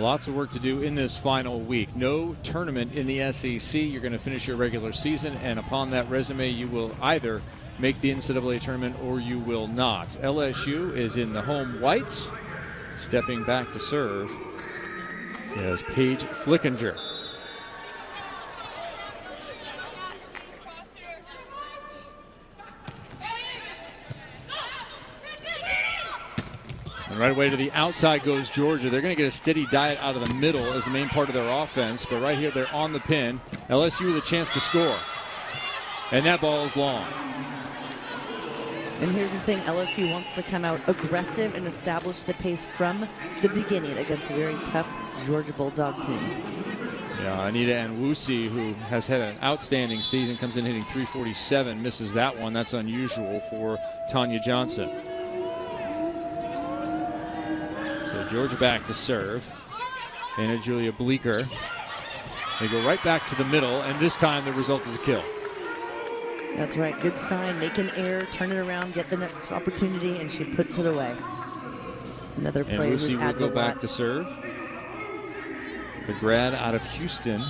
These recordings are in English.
lots of work to do in this final week. No tournament in the SEC. You're going to finish your regular season, and upon that resume, you will either make the NCAA tournament or you will not. LSU is in the home whites. Stepping back to serve is Paige Flickinger. And right away to the outside goes Georgia. They're going to get a steady diet out of the middle as the main part of their offense. But right here, they're on the pin. LSU with a chance to score. And that ball is long. And here's the thing, LSU wants to come out aggressive and establish the pace from the beginning against a very tough Georgia Bulldog team. Yeah, Anita Nwusi, who has had an outstanding season, comes in hitting .347, misses that one. That's unusual for Tanya Johnson. So Georgia back to serve. Anna Julia Bleeker. They go right back to the middle, and this time the result is a kill. That's right. Good sign. Make an error, turn it around, get the next opportunity, and she puts it away. Another player who's Lucy will added go a back lot. to serve. The grad out of Houston.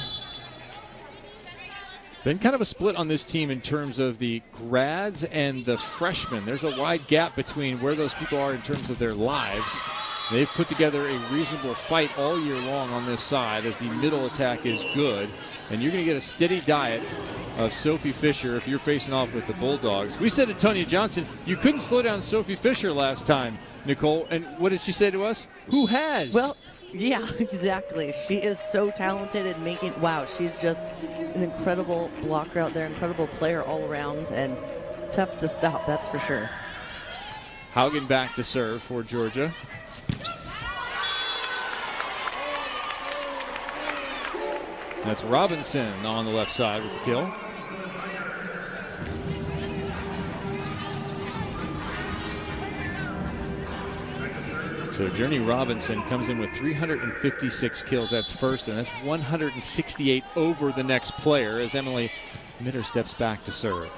Been kind of a split on this team in terms of the grads and the freshmen. There's a wide gap between where those people are in terms of their lives. They've put together a reasonable fight all year long on this side as the middle attack is good. And you're going to get a steady diet of Sophie Fisher if you're facing off with the Bulldogs. We said to Tanya Johnson, you couldn't slow down Sophie Fisher last time, Nicole. And what did she say to us? Who has? Well, yeah, exactly. She is so talented and making, wow, she's just an incredible blocker out there, incredible player all around, and tough to stop, that's for sure. Haugen back to serve for Georgia. That's Robinson on the left side with the kill. So Journey Robinson comes in with 356 kills. That's first, and that's 168 over the next player as Emily Mitter steps back to serve.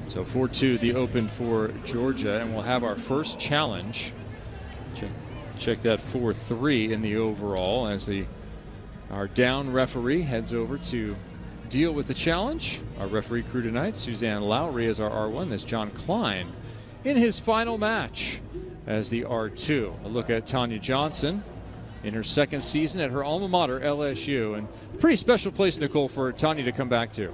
So 4-2 the open for Georgia, and we'll have our first challenge. Check that 4-3 in the overall as our down referee heads over to deal with the challenge. Our referee crew tonight, Suzanne Lowry is our R1. That's John Klein in his final match as the R2. A look at Tanya Johnson in her second season at her alma mater, LSU. And pretty special place, Nicole, for Tanya to come back to.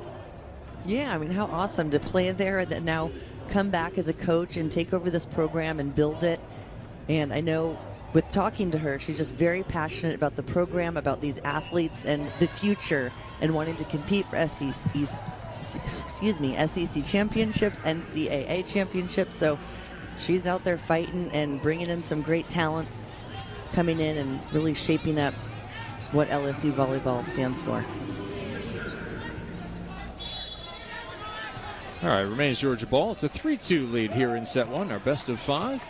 Yeah, I mean, how awesome to play there and then now come back as a coach and take over this program and build it. And I know with talking to her, she's just very passionate about the program, about these athletes and the future, and wanting to compete for SEC championships, NCAA championships. So she's out there fighting and bringing in some great talent, coming in and really shaping up what LSU volleyball stands for. All right, remains Georgia ball. It's a 3-2 lead here in set one, our best of five.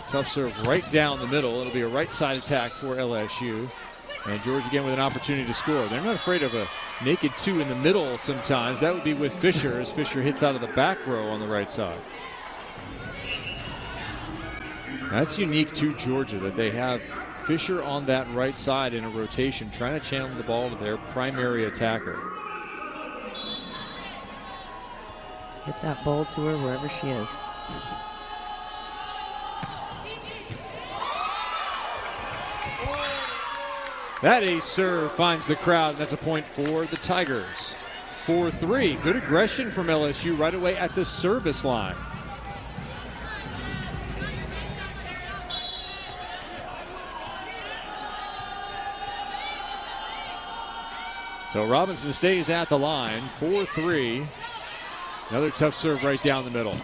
Tough serve right down the middle. It'll be a right side attack for LSU. And Georgia again with an opportunity to score. They're not afraid of a naked two in the middle sometimes. That would be with Fisher as Fisher hits out of the back row on the right side. That's unique to Georgia that they have Fisher on that right side in a rotation trying to channel the ball to their primary attacker. Get that ball to her wherever she is. That ace serve finds the crowd, and that's a point for the Tigers. 4-3. Good aggression from LSU right away at the service line. So Robinson stays at the line. 4-3. Another tough serve right down the middle.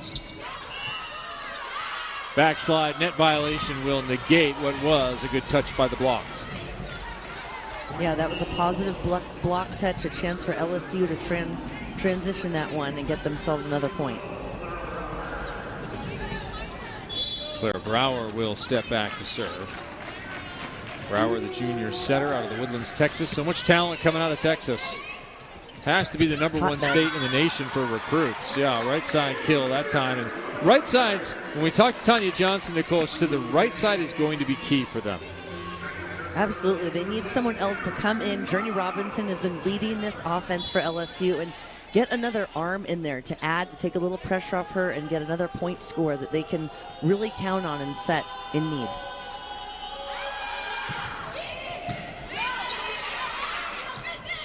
Backslide, net violation will negate what was a good touch by the block. Yeah, that was a positive block touch, a chance for LSU to transition that one and get themselves another point. Claire Brower will step back to serve. Brower, the junior setter out of the Woodlands, Texas. So much talent coming out of Texas. Has to be the #1 state in the nation for recruits. Yeah, right side kill that time. And right sides, when we talked to Tanya Johnson, Nicole, she said the right side is going to be key for them. Absolutely. They need someone else to come in. Journey Robinson has been leading this offense for LSU, and get another arm in there to add, to take a little pressure off her and get another point score that they can really count on and set in need.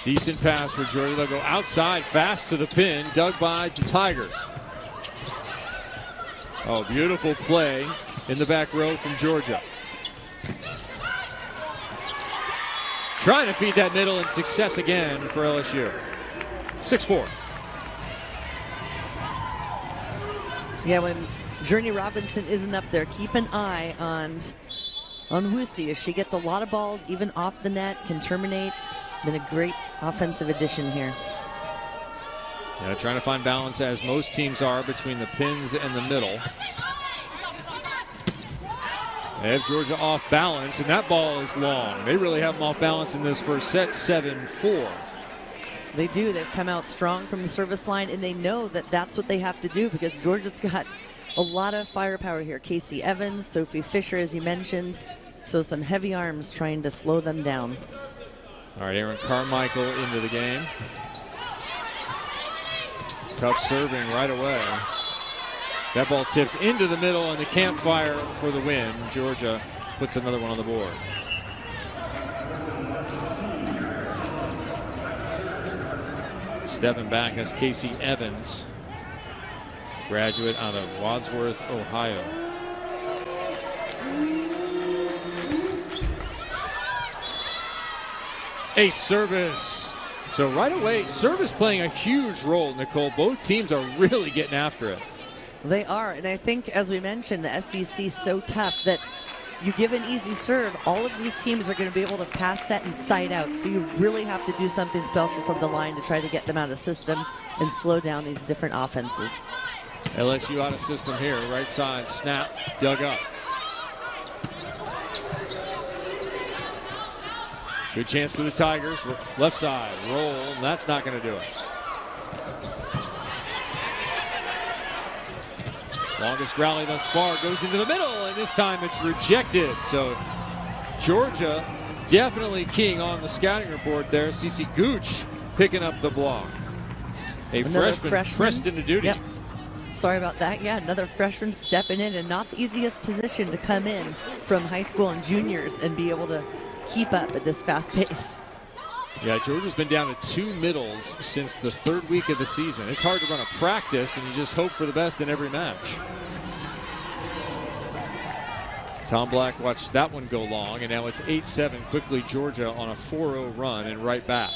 Decent pass for Georgia. They'll go outside fast to the pin, dug by the Tigers. Oh, beautiful play in the back row from Georgia. Trying to feed that middle, and success again for LSU. 6-4. Yeah, when Journey Robinson isn't up there, keep an eye on Wusi. If she gets a lot of balls, even off the net, can terminate. Been a great offensive addition here. Yeah, trying to find balance, as most teams are, between the pins and the middle. They have Georgia off balance, and that ball is long. They really have them off balance in this first set, 7-4. They do. They've come out strong from the service line, and they know that that's what they have to do because Georgia's got a lot of firepower here. Casey Evans, Sophie Fisher, as you mentioned. So some heavy arms trying to slow them down. All right, Aaron Carmichael into the game. Tough serving right away. That ball tipped into the middle, and the campfire for the win. Georgia puts another one on the board. Stepping back, that's Casey Evans, graduate out of Wadsworth, Ohio. A service. So right away, service playing a huge role, Nicole. Both teams are really getting after it. They are, and I think, as we mentioned, the SEC is so tough that you give an easy serve, all of these teams are going to be able to pass set and side out. So you really have to do something special from the line to try to get them out of system and slow down these different offenses. LSU out of system here. Right side snap, dug up. Good chance for the Tigers. Left side roll. That's not going to do it. Longest rally thus far goes into the middle, and this time it's rejected. So Georgia definitely keying on the scouting report there. Cece Gooch picking up the block. Another freshman pressed into duty. Yep. Sorry about that. Yeah, another freshman stepping in, and not the easiest position to come in from high school and juniors and be able to keep up at this fast pace. Yeah, Georgia's been down to 2 middles since the 3rd week of the season. It's hard to run a practice, and you just hope for the best in every match. Tom Black watched that one go long, and now it's 8-7. Quickly, Georgia on a 4-0 run and right back.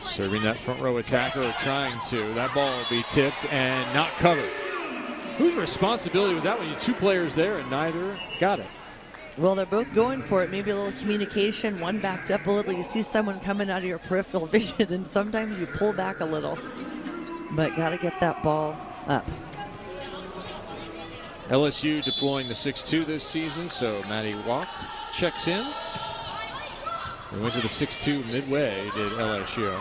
Serving that front row attacker, or trying to. That ball will be tipped and not covered. Whose responsibility was that when you had 2 players there and neither got it? Well, they're both going for it. Maybe a little communication. One backed up a little. You see someone coming out of your peripheral vision, and sometimes you pull back a little. But got to get that ball up. LSU deploying the 6-2 this season, so Maddie Walk checks in. We went to the 6-2 midway, did LSU.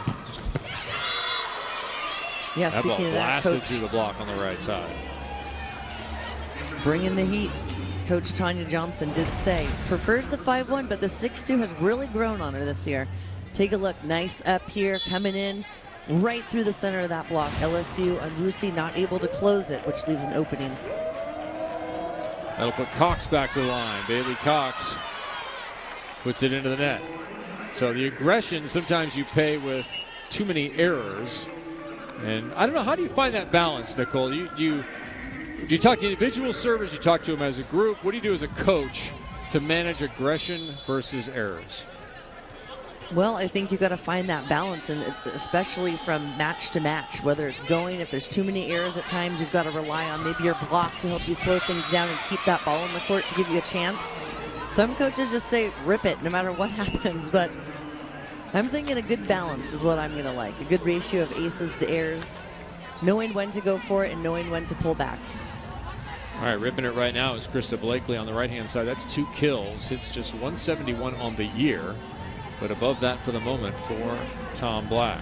Yeah, that ball speaking of that, blasted Coach, through the block on the right side. bringing the heat. Coach Tanya Johnson did say prefers the 5-1, but the 6-2 has really grown on her this year. Take a look, nice up here, coming in right through the center of that block. LSU and Lucy not able to close it, which leaves an opening. That'll put Cox back to the line. Bailey Cox puts it into the net. So the aggression sometimes you pay with too many errors. And I don't know, how do you find that balance, Nicole? Do you talk to individual servers? You talk to them as a group? What do you do as a coach to manage aggression versus errors? Well, I think you've got to find that balance, and especially from match to match, whether it's going, if there's too many errors at times, you've got to rely on maybe your block to help you slow things down and keep that ball in the court to give you a chance. Some coaches just say, rip it, no matter what happens. But I'm thinking a good balance is what I'm going to like. A good ratio of aces to airs, knowing when to go for it and knowing when to pull back. All right, ripping it right now is Krista Blakely on the right-hand side. That's 2 kills. Hits just 171 on the year, but above that for the moment for Tom Black.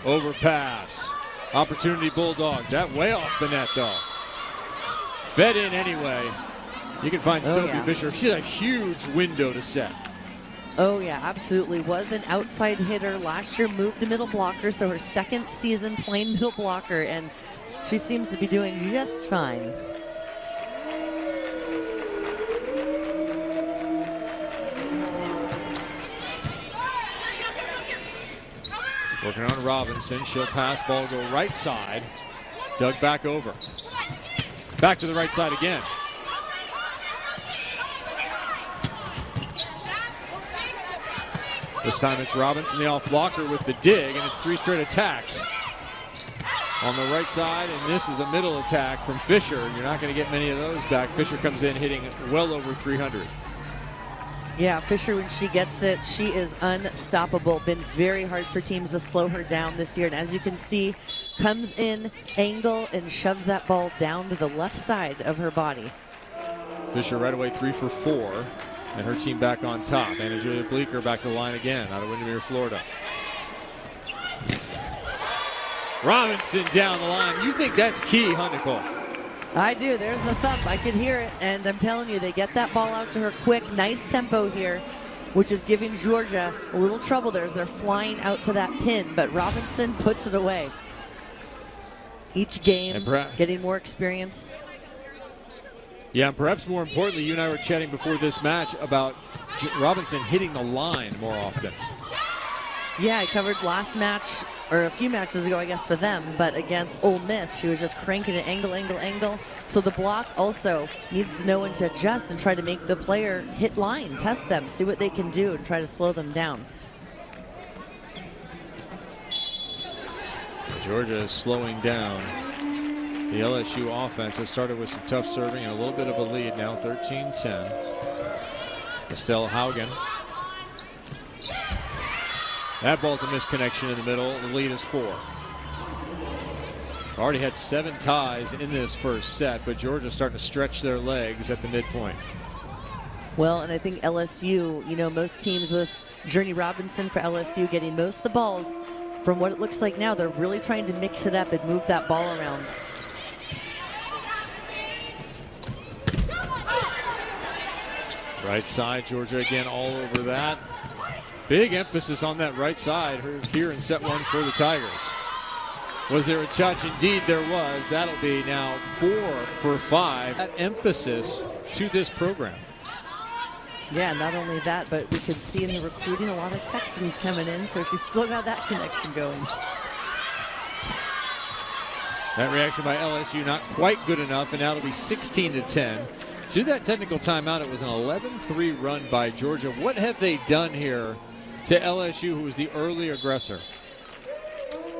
Overpass. Opportunity Bulldogs. That way off the net, though. Fed in anyway. You can find Sophie Fisher. She's a huge window to set. Oh, yeah, absolutely. Was an outside hitter. Last year moved to middle blocker, so her second season playing middle blocker, and she seems to be doing just fine. Working on Robinson. She'll pass. Ball go right side. Dug back over. Back to the right side again. This time it's Robinson, the off blocker with the dig, and it's 3 straight attacks on the right side, and this is a middle attack from Fisher. You're not going to get many of those back. Fisher comes in hitting well over 300. Yeah, Fisher, when she gets it, she is unstoppable. Been very hard for teams to slow her down this year, and as you can see, comes in, angle, and shoves that ball down to the left side of her body. Fisher right away 3 for 4. And her team back on top. Anna Julia Bleeker back to the line again out of Windermere, Florida. Robinson down the line. You think that's key, huh, Nicole? I do. There's the thump. I can hear it. And I'm telling you, they get that ball out to her quick. Nice tempo here, which is giving Georgia a little trouble there as they're flying out to that pin. But Robinson puts it away. Each game, getting more experience. Yeah, and perhaps more importantly, you and I were chatting before this match about Robinson hitting the line more often. Yeah, I covered last match, or a few matches ago, I guess, for them, but against Ole Miss, she was just cranking it angle, angle, angle. So the block also needs to know when to adjust and try to make the player hit line, test them, see what they can do, and try to slow them down. Georgia is slowing down. The LSU offense has started with some tough serving and a little bit of a lead now, 13-10. Estelle Haugen. That ball's a misconnection in the middle. The lead is 4. Already had 7 ties in this first set, but Georgia's starting to stretch their legs at the midpoint. Well, and I think LSU, you know, most teams with Journey Robinson for LSU getting most of the balls, from what it looks like now, they're really trying to mix it up and move that ball around. Right side, Georgia again all over that. Big emphasis on that right side here in set 1 for the Tigers. Was there a touch? Indeed there was. That'll be now 4 for 5. That emphasis to this program. Yeah, not only that, but we could see in the recruiting a lot of Texans coming in, so she's still got that connection going. That reaction by LSU not quite good enough, and now it'll be 16-10. To that technical timeout, it was an 11-3 run by Georgia. What have they done here to LSU, who was the early aggressor?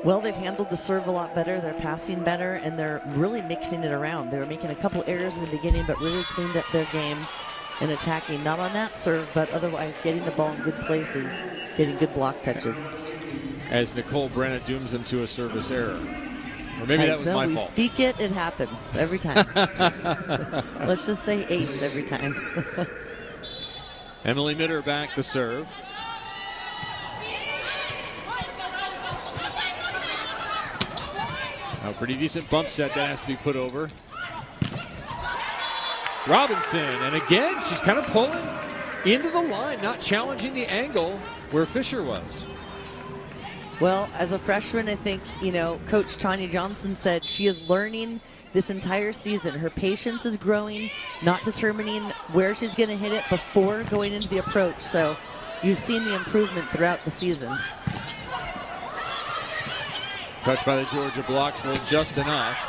Well, they've handled the serve a lot better. They're passing better, and they're really mixing it around. They were making a couple errors in the beginning, but really cleaned up their game and attacking, not on that serve, but otherwise getting the ball in good places, getting good block touches. As Nicole Brenna dooms them to a service error. Or maybe that was my fault. We speak it, it happens every time. Let's just say ace every time. Emily Mitter back to serve. A pretty decent bump set that has to be put over. Robinson, and again, she's kind of pulling into the line, not challenging the angle where Fisher was. Well, as a freshman, I think, you know, Coach Tanya Johnson said she is learning this entire season. Her patience is growing, not determining where she's going to hit it before going into the approach. So you've seen the improvement throughout the season. Touched by the Georgia blocks, just enough.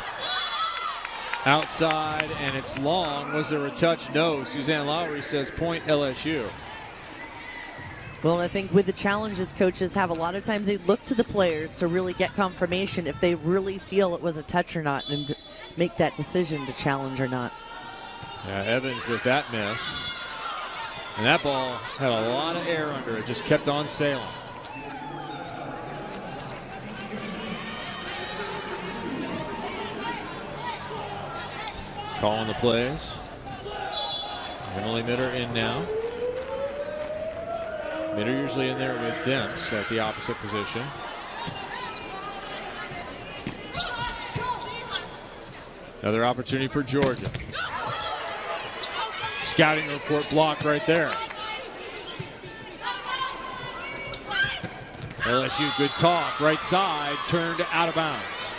Outside, and it's long. Was there a touch? No. Suzanne Lowry says point LSU. Well, I think with the challenges coaches have, a lot of times they look to the players to really get confirmation if they really feel it was a touch or not, and to make that decision to challenge or not. Yeah, Evans with that miss. And that ball had a lot of air under it, just kept on sailing. Calling the plays. Emily Mitter in now. Mitter usually in there with Demps at the opposite position. Another opportunity for Georgia. Scouting report blocked right there. LSU, good talk. Right side, turned out of bounds.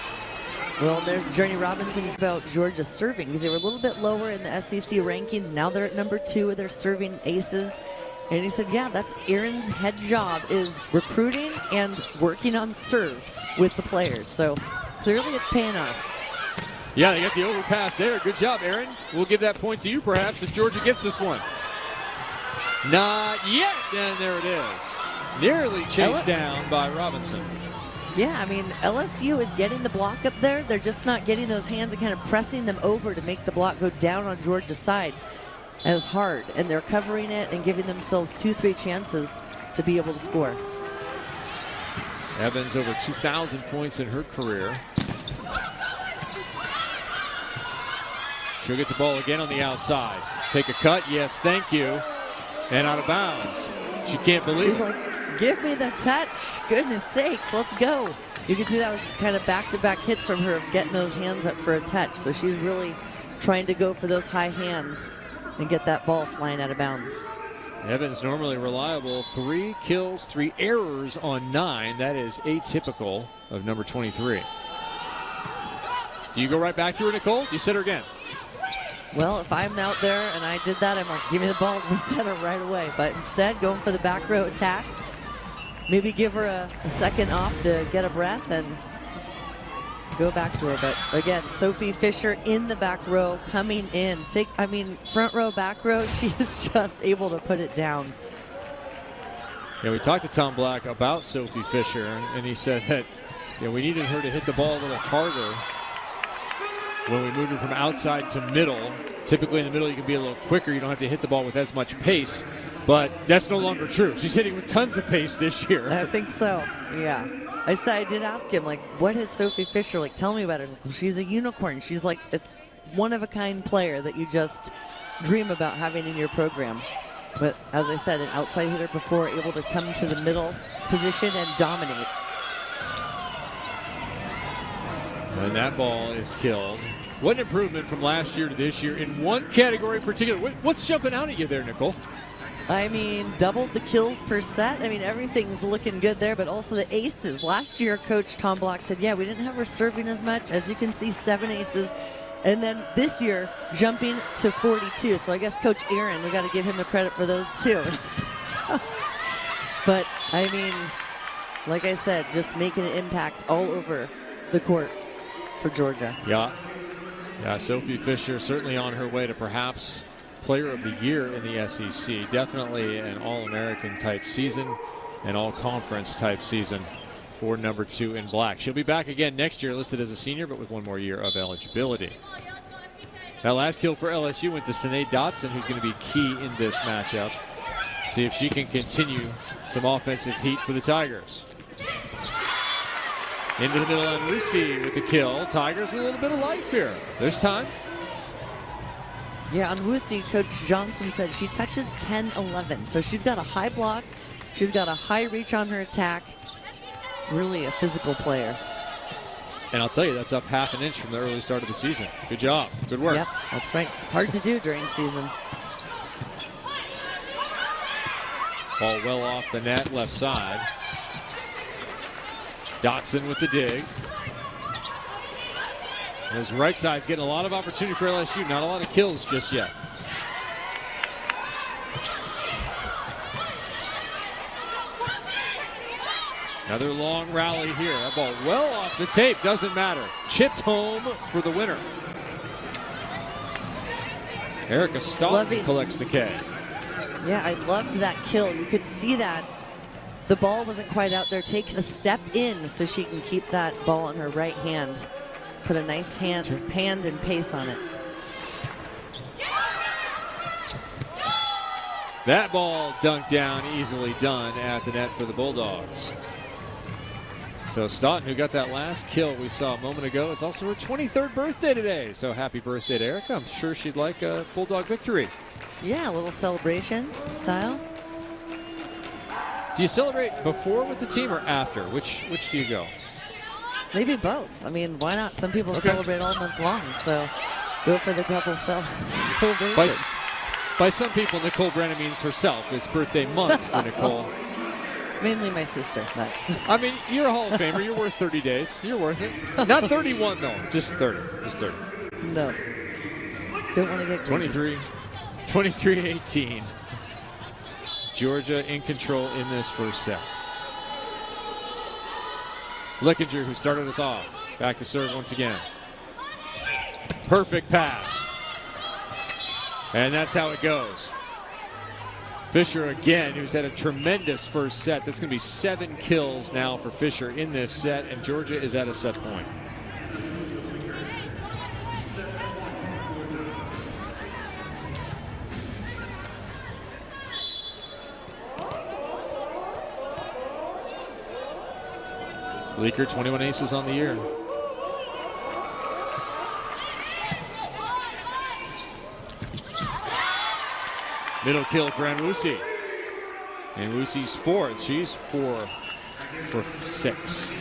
Well, there's Journey Robinson about Georgia serving, because they were a little bit lower in the SEC rankings. Now they're at number 2 with their serving aces. And he said, yeah, that's Erin's head job, is recruiting and working on serve with the players. So clearly it's paying off. Yeah, they got the overpass there. Good job, Erin. We'll give that point to you, perhaps, if Georgia gets this one. Not yet. And there it is. Nearly chased down by Robinson. Yeah, I mean, LSU is getting the block up there. They're just not getting those hands and kind of pressing them over to make the block go down on Georgia's side as hard. And they're covering it and giving themselves 2-3 chances to be able to score. Evans over 2,000 points in her career. She'll get the ball again on the outside. Take a cut. Yes, thank you. And out of bounds. She can't believe She's it. like, give me the touch. Goodness sakes, let's go. You can see that was kind of back-to-back hits from her of getting those hands up for a touch. So she's really trying to go for those high hands and get that ball flying out of bounds. Evans normally reliable. 3 kills, 3 errors on 9. That is atypical of number 23. Do you go right back to her, Nicole? Do you set her again? Well, if I'm out there and I did that, I'm like, give me the ball to the center right away. But instead, going for the back row attack. Maybe give her a second off to get a breath and go back to her. But again, Sophie Fisher in the back row, coming in. Front row, back row, she is just able to put it down. Yeah, we talked to Tom Black about Sophie Fisher, and he said that we needed her to hit the ball a little harder when we moved her from outside to middle. Typically in the middle you can be a little quicker. You don't have to hit the ball with as much pace. But that's no longer true. She's hitting with tons of pace this year. I think so, yeah. I did ask him, like, what is Sophie Fisher like? Tell me about her. He's like, well, she's a unicorn. She's like, it's one-of-a-kind player that you just dream about having in your program. But as I said, an outside hitter before, able to come to the middle position and dominate. And that ball is killed. What an improvement from last year to this year in one category in particular. What's jumping out at you there, Nicole? I mean, doubled the kills per set. I mean, everything's looking good there, but also the aces. Last year, Coach Tom Block said, yeah, we didn't have her serving as much. As you can see, 7 aces. And then this year, jumping to 42. So I guess Coach Erin, we got to give him the credit for those too. But, I mean, like I said, just making an impact all over the court for Georgia. Yeah, Sophie Fisher certainly on her way to perhaps Player of the Year in the SEC. Definitely an All-American type season, an All-Conference type season for number 2 in black. She'll be back again next year, listed as a senior, but with 1 more year of eligibility. That last kill for LSU went to Sinead Dotson, who's going to be key in this matchup. See if she can continue some offensive heat for the Tigers. Into the middle on Rusi with the kill. Tigers with a little bit of life here. There's time. Yeah, on Wusi, Coach Johnson said she touches 10-11. So she's got a high block. She's got a high reach on her attack. Really a physical player. And I'll tell you, that's up half an inch from the early start of the season. Good job. Good work. Yep, that's right. Hard to do during season. Ball well off the net, left side. Dotson with the dig. His right side's getting a lot of opportunity for LSU. Not a lot of kills just yet. Another long rally here. That ball well off the tape. Doesn't matter. Chipped home for the winner. Erica Staunton collects the K. Yeah, I loved that kill. You could see that the ball wasn't quite out there. Takes a step in so she can keep that ball in her right hand. Put a nice hand and pace on it. That ball dunked down, easily done at the net for the Bulldogs. So Staunton, who got that last kill we saw a moment ago, it's also her 23rd birthday today. So happy birthday to Erica. I'm sure she'd like a Bulldog victory. Yeah, a little celebration style. Do you celebrate before with the team or after? Which do you go? Maybe both. I mean, why not? Some people celebrate all month long, so go for the double celebration. By some people, Nicole Brennan means herself. It's birthday month for Nicole. Mainly my sister. But. I mean, you're a Hall of Famer. You're worth 30 days. You're worth it. Not 31, though. Just 30. Just 30. No. Don't want to get 23-18. Georgia in control in this first set. Lickinger, who started us off, back to serve once again. Perfect pass. And that's how it goes. Fisher again, who's had a tremendous first set. That's going to be 7 kills now for Fisher in this set, and Georgia is at a set point. Leaker, 21 aces on the year. Middle kill for Nwusi. Nwusi's 4th. She's 4 for 6.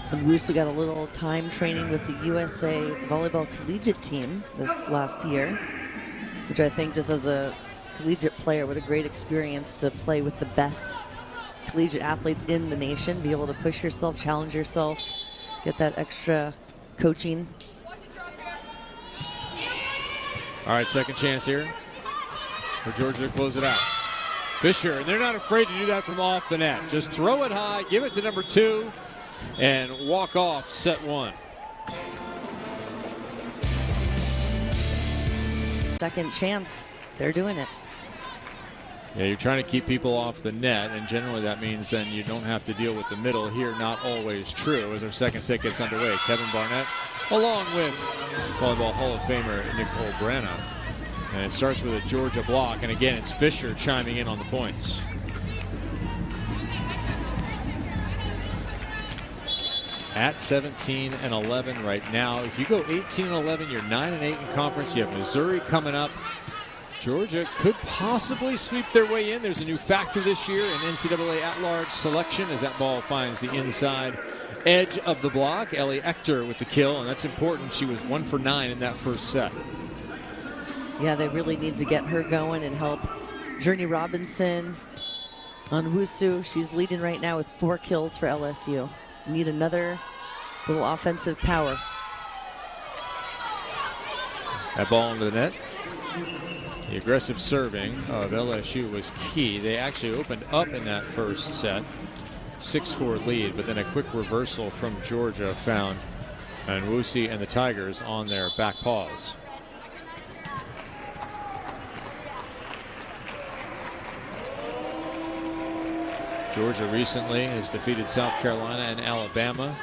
Nwusi got a little time training with the USA Volleyball Collegiate team this last year, which I think just as a collegiate player, what a great experience to play with the best collegiate athletes in the nation, be able to push yourself, challenge yourself, get that extra coaching. All right, second chance here for Georgia to close it out. Fisher, and they're not afraid to do that from off the net. Just throw it high, give it to number 2, and walk off set 1. Second chance, they're doing it. Yeah, you're trying to keep people off the net, and generally that means then you don't have to deal with the middle here. Not always true as our second set gets underway. Kevin Barnett along with Volleyball Hall of Famer Nicole Brennan. And it starts with a Georgia block, and again it's Fisher chiming in on the points. At 17-11 right now. If you go 18-11, you're 9-8 in conference. You have Missouri coming up. Georgia could possibly sweep their way in. There's a new factor this year in NCAA at-large selection as that ball finds the inside edge of the block. Ellie Ector with the kill, and that's important. She was 1 for 9 in that first set. Yeah, they really need to get her going and help Journey Robinson on Wusu. She's leading right now with 4 kills for LSU. Need another little offensive power. That ball into the net. The aggressive serving of LSU was key. They actually opened up in that first set. 6-4 lead, but then a quick reversal from Georgia found Nwusi and the Tigers on their back paws. Georgia recently has defeated South Carolina and Alabama.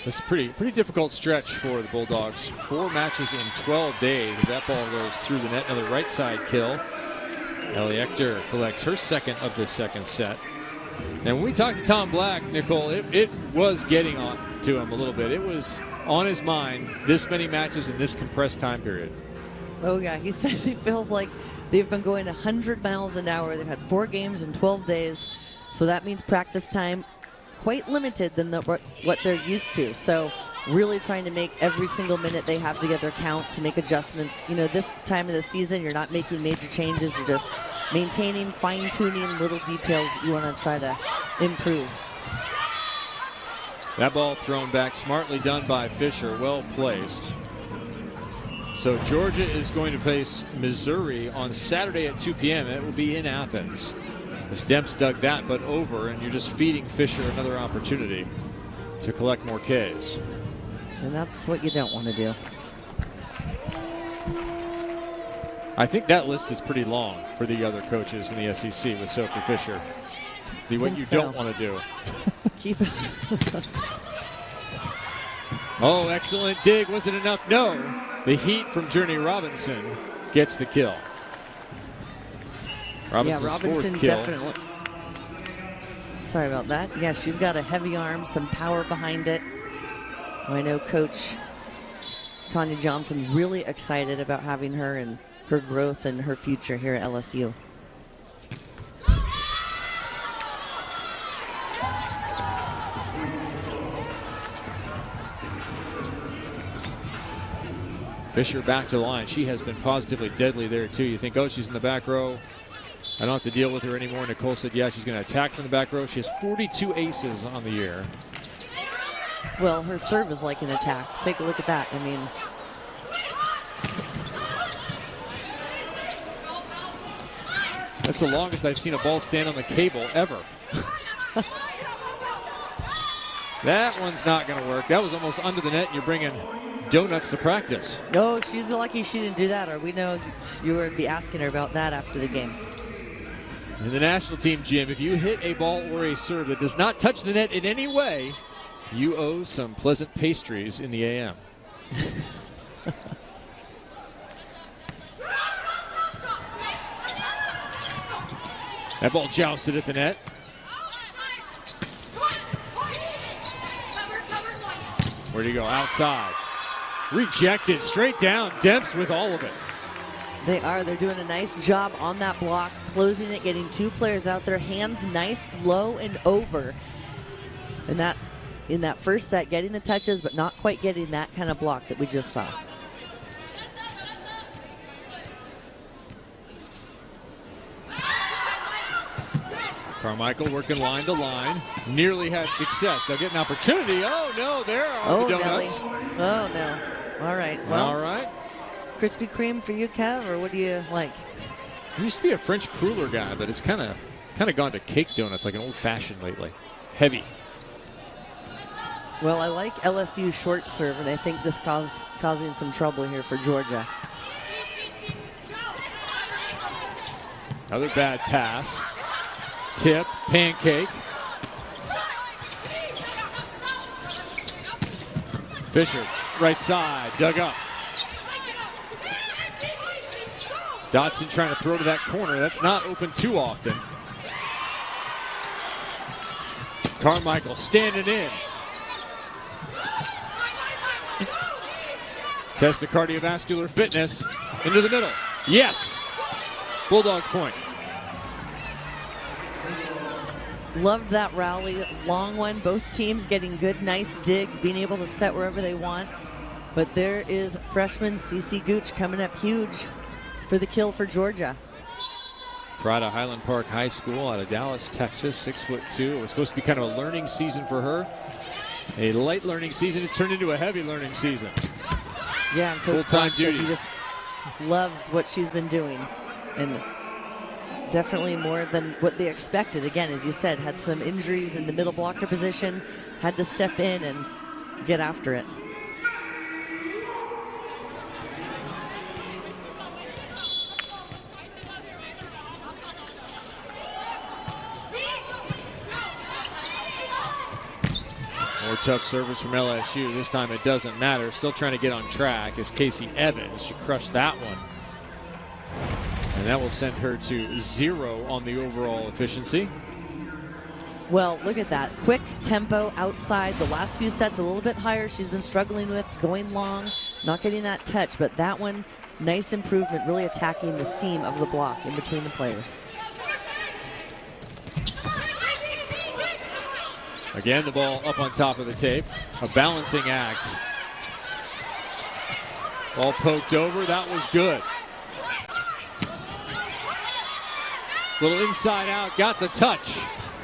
This is pretty difficult stretch for the Bulldogs. 4 matches in 12 days as that ball goes through the net. Another right side kill. Ellie Ector collects her second of the second set. And when we talked to Tom Black, Nicole, it was getting on to him a little bit. It was on his mind, this many matches in this compressed time period. Oh yeah, he said he feels like they've been going 100 miles an hour. They've had 4 games in 12 days. So that means practice time quite limited than what they're used to. So really trying to make every single minute they have together count, to make adjustments. You know, this time of the season, you're not making major changes. You're just maintaining, fine-tuning little details that you want to try to improve. That ball thrown back, smartly done by Fisher, well placed. So Georgia is going to face Missouri on Saturday at 2 p.m. It will be in Athens. As Demps dug that but over, and you're just feeding Fisher another opportunity to collect more Ks. And that's what you don't want to do. I think that list is pretty long for the other coaches in the SEC with Sophie Fisher. What you don't want to do. Keep it. Oh, excellent dig. Was it enough? No. The heat from Journey Robinson gets the kill. Robinson's Robinson fourth kill. definitely. Sorry about that. Yeah, she's got a heavy arm, some power behind it. I know Coach Tanya Johnson really excited about having her and her growth and her future here at LSU. Fisher back to the line. She has been positively deadly there too. You think, oh, she's in the back row, I don't have to deal with her anymore. Nicole said, yeah, she's going to attack from the back row. She has 42 aces on the year. Well, her serve is like an attack. Take a look at that. I mean, that's the longest I've seen a ball stand on the cable ever. That one's not going to work. That was almost under the net. You're bringing donuts to practice. no, she's lucky she didn't do that, or we know you would be asking her about that after the game. In the national team, Jim, if you hit a ball or a serve that does not touch the net in any way, you owe some pleasant pastries in the AM. That ball jousted at the net. Where'd he go? Outside. Rejected. Straight down. Demps with all of it. They are. They're doing a nice job on that block, closing it, getting two players out there, hands nice, low, and over. And that, in that first set, getting the touches, but not quite getting that kind of block that we just saw. Carmichael working line to line. Nearly had success. They'll get an opportunity. Oh, no, there are the donuts. Nelly. Oh, no. All right. Well, all right. Krispy Kreme for you, Kev, or what do you like? I used to be a French cruller guy, but it's kind of gone to cake donuts, like an old-fashioned lately. Heavy. Well, I like LSU short serve, and I think this causing some trouble here for Georgia. Another bad pass. Tip, pancake. Fisher, right side, dug up. Dotson trying to throw to that corner. That's not open too often. Carmichael standing in. Test the cardiovascular fitness. Into the middle. Yes. Bulldogs point. Loved that rally. Long one. Both teams getting good, nice digs, being able to set wherever they want. But there is freshman Cece Gooch coming up huge for the kill for Georgia. Prada Highland Park High School out of Dallas, Texas, 6'2". It was supposed to be kind of a learning season for her. A light learning season. It's turned into a heavy learning season. Yeah, and Coach full-time Clark said duty. he just loves what she's been doing. And definitely more than what they expected. Again, as you said, had some injuries in the middle blocker position, had to step in and get after it. More tough service from LSU. This time it doesn't matter. Still trying to get on track is Casey Evans. She crushed that one. And that will send her to 0 on the overall efficiency. Well, look at that. Quick tempo outside. The last few sets a little bit higher. She's been struggling with going long, not getting that touch. But that one, nice improvement, really attacking the seam of the block in between the players. Again, the ball up on top of the tape. A balancing act. Ball poked over. That was good. Little inside out. Got the touch.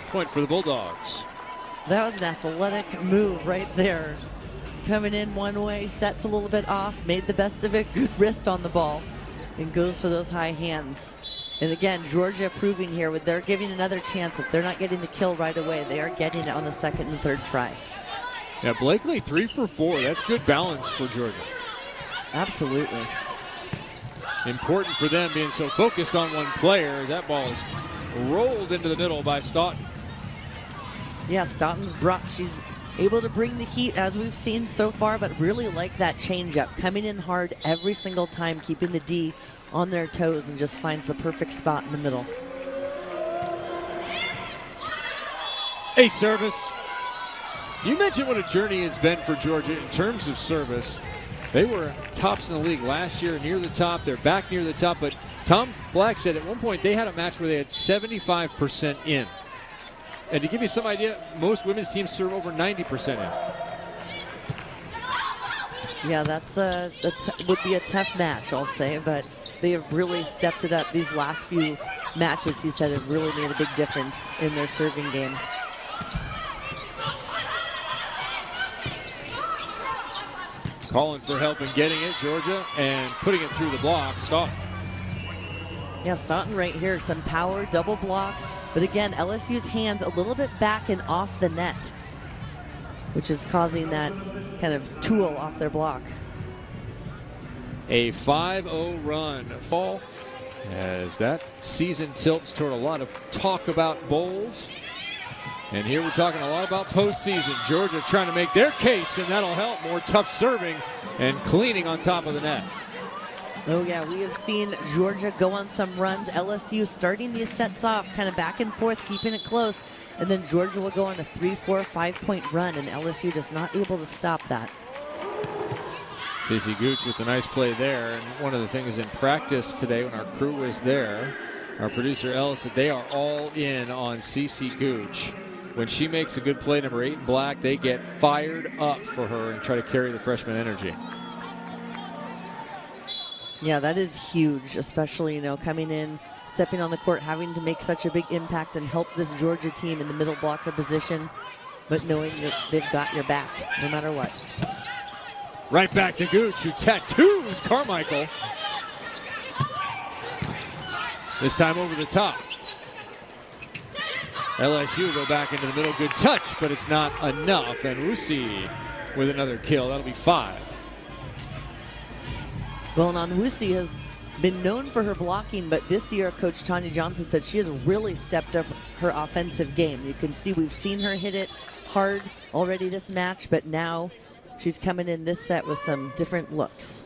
Point for the Bulldogs. That was an athletic move right there. Coming in one way, sets a little bit off, made the best of it. Good wrist on the ball. And goes for those high hands. And again, Georgia proving here with they're giving another chance. If they're not getting the kill right away, they are getting it on the second and third try. Yeah, Blakely 3 for 4. That's good balance for Georgia. Absolutely. important for them being so focused on one player as that ball is rolled into the middle by Staunton. Yeah, she's able to bring the heat as we've seen so far, but really like that changeup, coming in hard every single time, keeping the D on their toes, and just finds the perfect spot in the middle. A service. You mentioned what a journey it's been for Georgia in terms of service. They were tops in the league last year, near the top. They're back near the top, but Tom Black said at one point they had a match where they had 75% in. And to give you some idea, most women's teams serve over 90% in. Yeah, would be a tough match, I'll say, but they have really stepped it up. These last few matches, he said, have really made a big difference in their serving game. Calling for help and getting it, Georgia, and putting it through the block. Staunton. Yeah, Staunton right here, some power, double block. But again, LSU's hands a little bit back and off the net, which is causing that kind of tool off their block. A 5-0 run fall as that season tilts toward a lot of talk about bowls. And here we're talking a lot about postseason. Georgia trying to make their case, and that'll help. More tough serving and cleaning on top of the net. Oh, yeah, we have seen Georgia go on some runs. LSU starting these sets off, kind of back and forth, keeping it close. And then Georgia will go on a 3, 4, 5-point run, and LSU just not able to stop that. Cece Gooch with a nice play there. And one of the things in practice today when our crew was there, our producer Ellis said they are all in on Cece Gooch. When she makes a good play, number 8 in black, they get fired up for her and try to carry the freshman energy. Yeah, that is huge, especially, coming in, stepping on the court, having to make such a big impact and help this Georgia team in the middle blocker position, but knowing that they've got your back no matter what. Right back to Gooch, who tattoos Carmichael. This time over the top. LSU go back into the middle. Good touch, but it's not enough. And Wusi with another kill. That'll be 5. Well, and Wusi has been known for her blocking, but this year Coach Tanya Johnson said she has really stepped up her offensive game. You can see we've seen her hit it hard already this match, but now she's coming in this set with some different looks.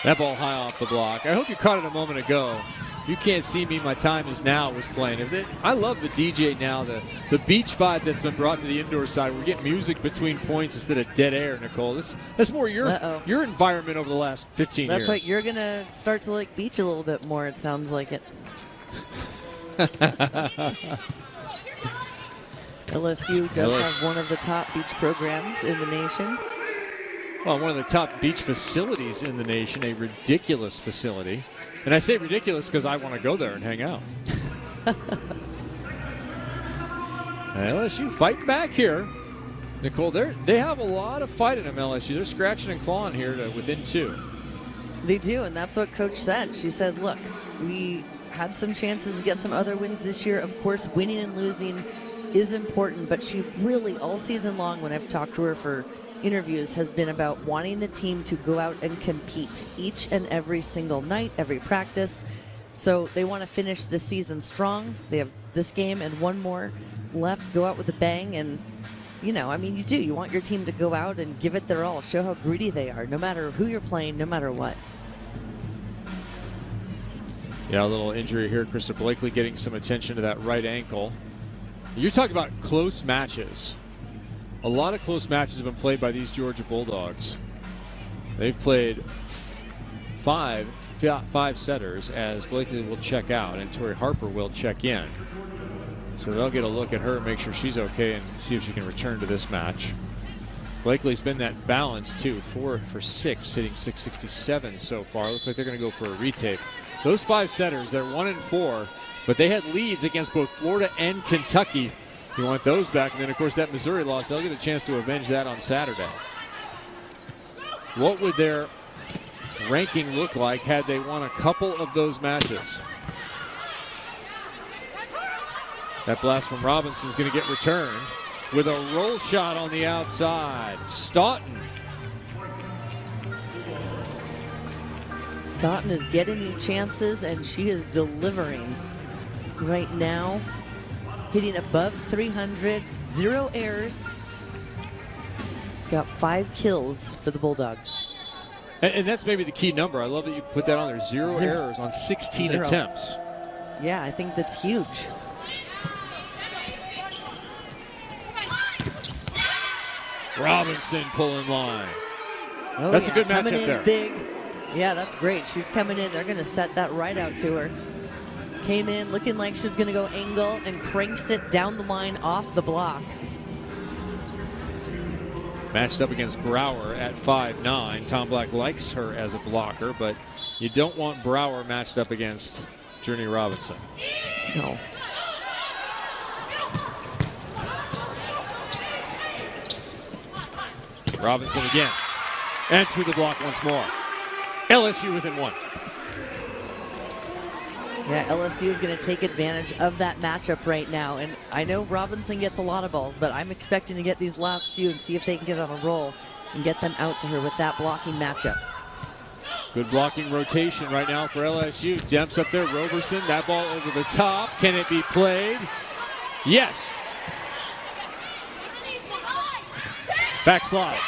That ball high off the block. I hope you caught it a moment ago. You Can't See Me, My Time Is Now was playing. I love the DJ now, the beach vibe that's been brought to the indoor side. We're getting music between points instead of dead air, Nicole. That's more your environment over the last 15 years. That's right. You're going to start to like beach a little bit more, it sounds like it. LSU does have one of the top beach programs in the nation. Well, one of the top beach facilities in the nation, a ridiculous facility. And I say ridiculous because I want to go there and hang out. LSU fighting back here. Nicole, they have a lot of fight in them, LSU. They're scratching and clawing here to within 2. They do, and that's what Coach said. She said, look, we had some chances to get some other wins this year. Of course, winning and losing is important, but she really, all season long, when I've talked to her for interviews, has been about wanting the team to go out and compete each and every single night, every practice. So they want to finish the season strong. They have this game and one more left, go out with a bang. And, you do. You want your team to go out and give it their all, show how gritty they are, no matter who you're playing, no matter what. Yeah, a little injury here. Krista Blakely getting some attention to that right ankle. You're talking about close matches. A lot of close matches have been played by these Georgia Bulldogs. They've played five setters as Blakely will check out and Tori Harper will check in. So they'll get a look at her and make sure she's okay and see if she can return to this match. Blakely's been that balance too, 4 for 6, hitting 667 so far. Looks like they're going to go for a retake. Those 5 setters, they're 1 and 4, but they had leads against both Florida and Kentucky. You want those back, and then, of course, that Missouri loss, they'll get a chance to avenge that on Saturday. What would their ranking look like had they won a couple of those matches? That blast from Robinson is going to get returned. with a roll shot on the outside. Staunton. Staunton is getting the chances, and she is delivering right now. Hitting above 300, 0 errors. She's got 5 kills for the Bulldogs. And that's maybe the key number. I love that you put that on there. 0 errors on 16 attempts. Yeah, I think that's huge. Robinson pulling line. Oh, that's yeah, a good coming matchup in there. Big. Yeah, that's great. She's coming in. They're going to set that right out to her. Came in looking like she was going to go angle and cranks it down the line off the block. Matched up against Brower at 5'9". Tom Black likes her as a blocker, but you don't want Brower matched up against Journey Robinson. No. Robinson again. And through the block once more. LSU within 1. Yeah, LSU is going to take advantage of that matchup right now. And I know Robinson gets a lot of balls, but I'm expecting to get these last few and see if they can get on a roll and get them out to her with that blocking matchup. Good blocking rotation right now for LSU. Demps up there, Roberson, that ball over the top. Can it be played? Yes. Backslide.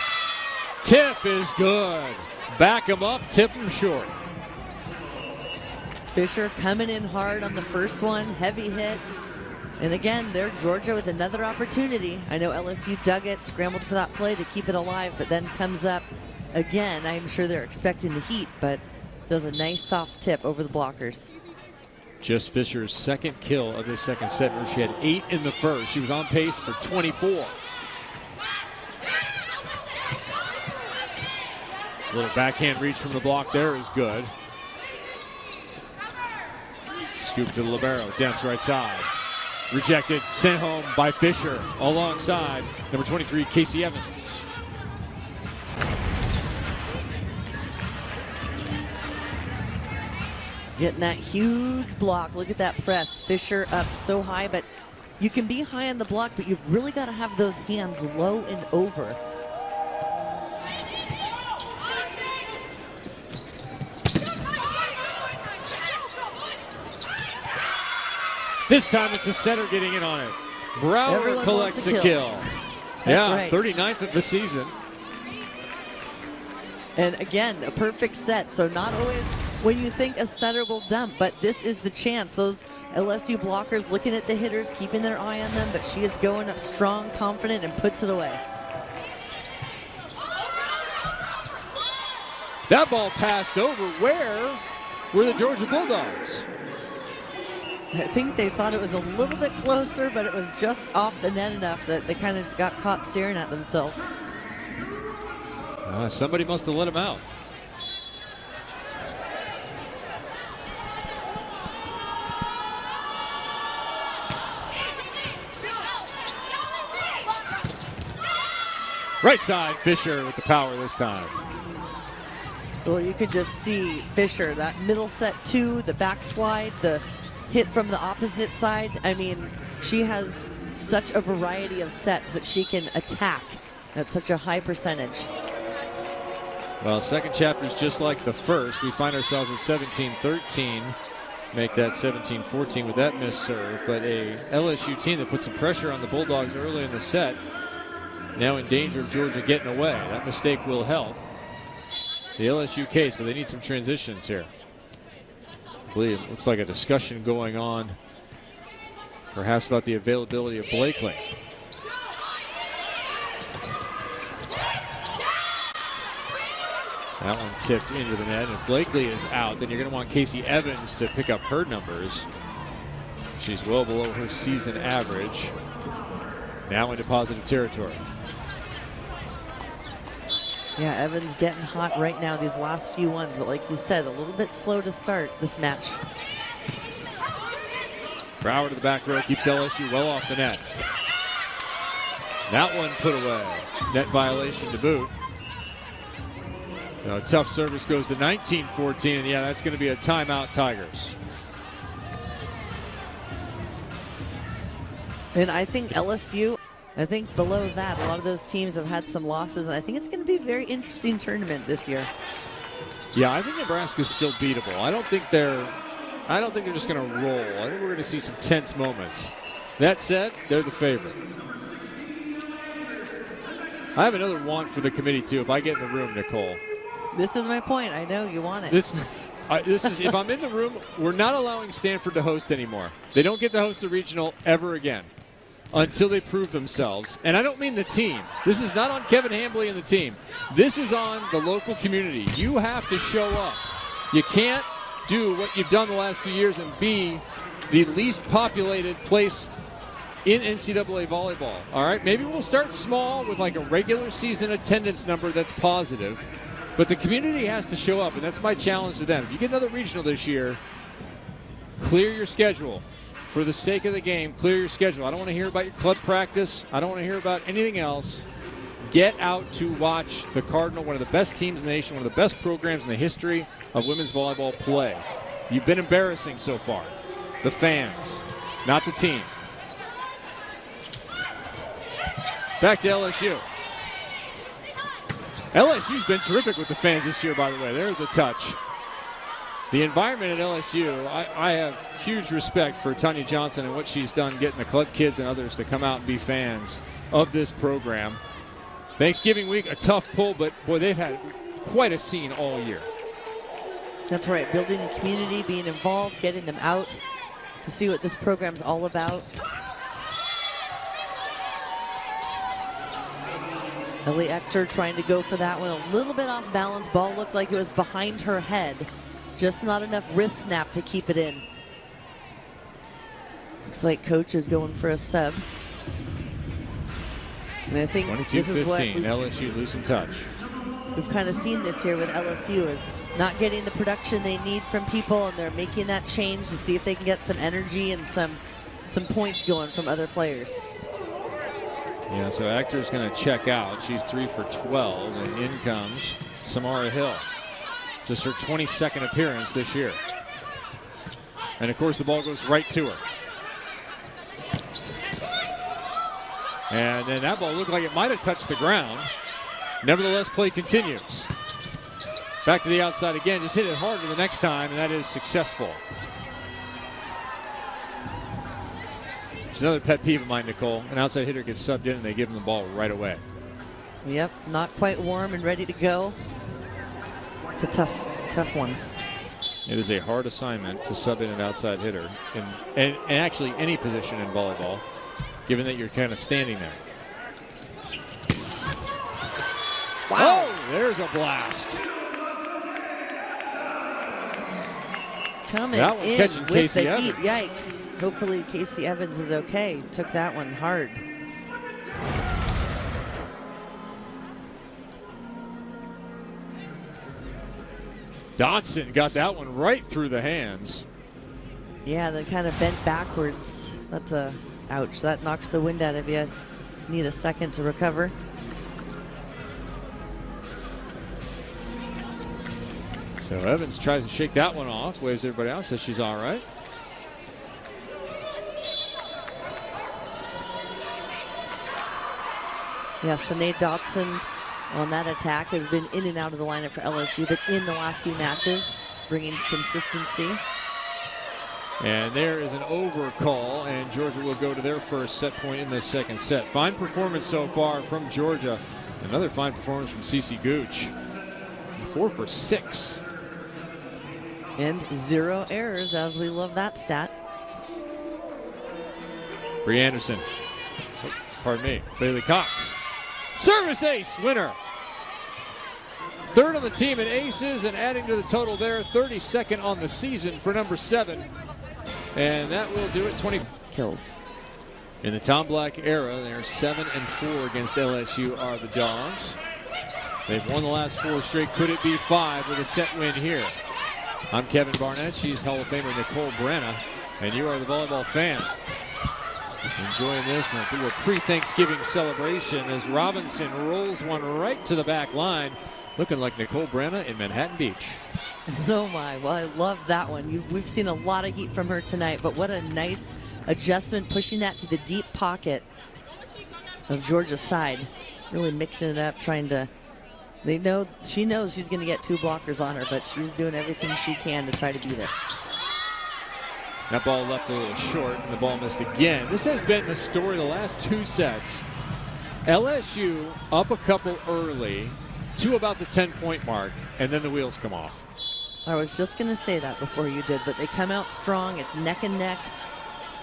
Tip is good. Back him up, tip him short. Fisher coming in hard on the first one, heavy hit. And again, they're Georgia with another opportunity. I know LSU dug it, scrambled for that play to keep it alive, but then comes up again. I'm sure they're expecting the heat, but does a nice soft tip over the blockers. Just Fisher's second kill of this second set, where she had 8 in the first. She was on pace for 24. Little backhand reach from the block there is good. Scoop to the libero, Demps right side. Rejected, sent home by Fisher alongside number 23, Casey Evans. Getting that huge block. Look at that press. Fisher up so high, but you can be high on the block, but you've really got to have those hands low and over. This time it's the setter getting in on it. Brower Everyone collects the kill. Yeah, right. 39th of the season. And again, a perfect set. So not always when you think a setter will dump, but this is the chance. Those LSU blockers looking at the hitters, keeping their eye on them, but she is going up strong, confident, and puts it away. That ball passed over. Where were the Georgia Bulldogs? I think they thought it was a little bit closer, but it was just off the net enough that they kind of got caught staring at themselves. Somebody must have let him out. Right side, Fisher with the power this time. Well, you could just see Fisher, that middle set 2, the backslide, the hit from the opposite side. I mean, she has such a variety of sets that she can attack at such a high percentage. Well, second chapter is just like the first. We find ourselves at 17-13. Make that 17-14 with that missed serve. But a LSU team that put some pressure on the Bulldogs early in the set, now in danger of Georgia getting away. That mistake will help the LSU case, but they need some transitions here. I believe it looks like a discussion going on, perhaps about the availability of Blakely. That one tipped into the net. If Blakely is out, then you're going to want Casey Evans to pick up her numbers. She's well below her season average. Now into positive territory. Yeah, Evans getting hot right now, these last few ones, but like you said, a little bit slow to start this match. Brower to the back row, keeps LSU well off the net. That one put away. Net violation to boot. A tough service goes to 19-14, and yeah, that's going to be a timeout, Tigers. And I think LSU, I think below that, a lot of those teams have had some losses, and I think it's going to be a very interesting tournament this year. Yeah, I think Nebraska's still beatable. I don't think they're just going to roll. I think we're going to see some tense moments. That said, they're the favorite. I have another want for the committee too. If I get in the room, Nicole. This is my point. I know you want it. This is if I'm in the room, we're not allowing Stanford to host anymore. They don't get to host a regional ever again until they prove themselves. And I don't mean the team. This is not on Kevin Hambley and the team. This is on the local community. You have to show up. You can't do what you've done the last few years and be the least populated place in NCAA volleyball. All right, maybe we'll start small with like a regular season attendance number that's positive, but the community has to show up, and that's my challenge to them. If you get another regional this year, clear your schedule. For the sake of the game, clear your schedule. I don't want to hear about your club practice. I don't want to hear about anything else. Get out to watch the Cardinal, one of the best teams in the nation, one of the best programs in the history of women's volleyball play. You've been embarrassing so far. The fans, not the team. Back to LSU. LSU's been terrific with the fans this year, by the way. There's a touch. The environment at LSU, I have huge respect for Tanya Johnson and what she's done getting the club kids and others to come out and be fans of this program. Thanksgiving week, a tough pull, but boy, they've had quite a scene all year. That's right, building the community, being involved, getting them out to see what this program's all about. Ellie Ector trying to go for that one. A little bit off balance. Ball looked like it was behind her head. Just not enough wrist snap to keep it in. Looks like coach is going for a sub. And I think this is what LSU losing touch. We've kind of seen this year with LSU is not getting the production they need from people, and they're making that change to see if they can get some energy and some points going from other players. Yeah, so Ector's going to check out. She's 3 for 12, and in comes Samara Hill. Just her 22nd appearance this year. And of course the ball goes right to her. And then that ball looked like it might have touched the ground. Nevertheless, play continues. Back to the outside again, just hit it harder the next time, and that is successful. It's another pet peeve of mine, Nicole. An outside hitter gets subbed in and they give him the ball right away. Yep, not quite warm and ready to go. It's a tough one. It is a hard assignment to sub in an outside hitter and actually any position in volleyball, given that you're kind of standing there. Wow. Oh, there's a blast. Coming that one in catching with Casey the Evans. heat. Yikes. Hopefully Casey Evans is okay. Took that one hard. Dotson got that one right through the hands. Yeah, then kind of bent backwards. That's a ouch. That knocks the wind out of you. Need a second to recover. So Evans tries to shake that one off, waves everybody out, says she's all right. Yeah, Sinead Dotson on that attack has been in and out of the lineup for LSU, but in the last few matches, bringing consistency. And there is an over call, and Georgia will go to their first set point in the second set. Fine performance so far from Georgia. Another fine performance from Cece Gooch. 4 for 6. And 0 errors, as we love that stat. Bree Anderson. Oh, pardon me. Bailey Cox. Service ace winner. Third on the team in aces, and adding to the total there, 32nd on the season for number 7. And that will do it. 20 kills. In the Tom Black era, they're 7-4 against LSU are the Dogs. They've won the last 4 straight. Could it be 5 with a set win here? I'm Kevin Barnett. She's Hall of Famer Nicole Brenna. And you are the volleyball fan. Enjoying this and do a pre-Thanksgiving celebration as Robinson rolls one right to the back line. Looking like Nicole Brenna in Manhattan Beach. Oh my, well I love that one. We've seen a lot of heat from her tonight, but what a nice adjustment, pushing that to the deep pocket. of Georgia's side, really mixing it up, trying to. She knows she's going to get 2 blockers on her, but she's doing everything she can to try to beat it. That ball left a little short, and the ball missed again. This has been the story the last 2 sets. LSU up a couple early to about the 10-point mark, and then the wheels come off. I was just going to say that before you did, but they come out strong. It's neck and neck.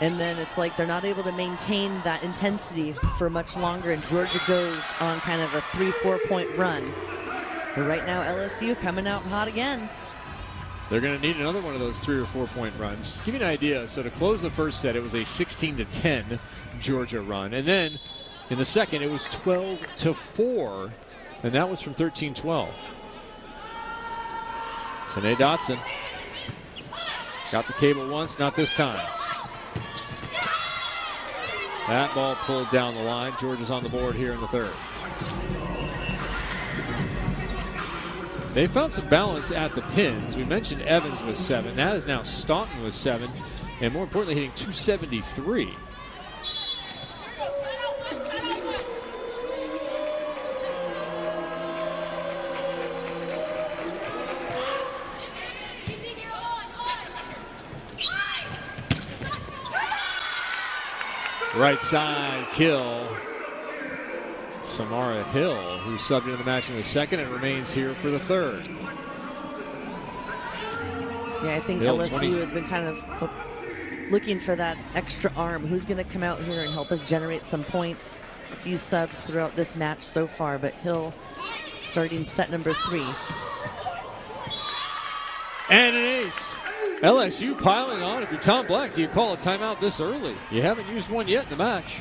And then it's like they're not able to maintain that intensity for much longer, and Georgia goes on kind of a 3-4 point run. But right now, LSU coming out hot again. They're going to need another one of those 3 or 4 point runs. To give you an idea, so to close the first set, it was a 16-10 Georgia run. And then in the second, it was 12-4, and that was from 13-12. Sine Dotson got the cable once, not this time. That ball pulled down the line. Georgia's on the board here in the third. They found some balance at the pins. We mentioned Evans with 7. That is now Staunton with 7. And more importantly, hitting 273. Right side kill. Samara Hill, who subbed into the match in the second and remains here for the third. Yeah, I think Hill, LSU has been kind of looking for that extra arm. Who's going to come out here and help us generate some points? A few subs throughout this match so far, but Hill starting set number 3. And an ace. LSU piling on. If you're Tom Black, do you call a timeout this early? You haven't used one yet in the match.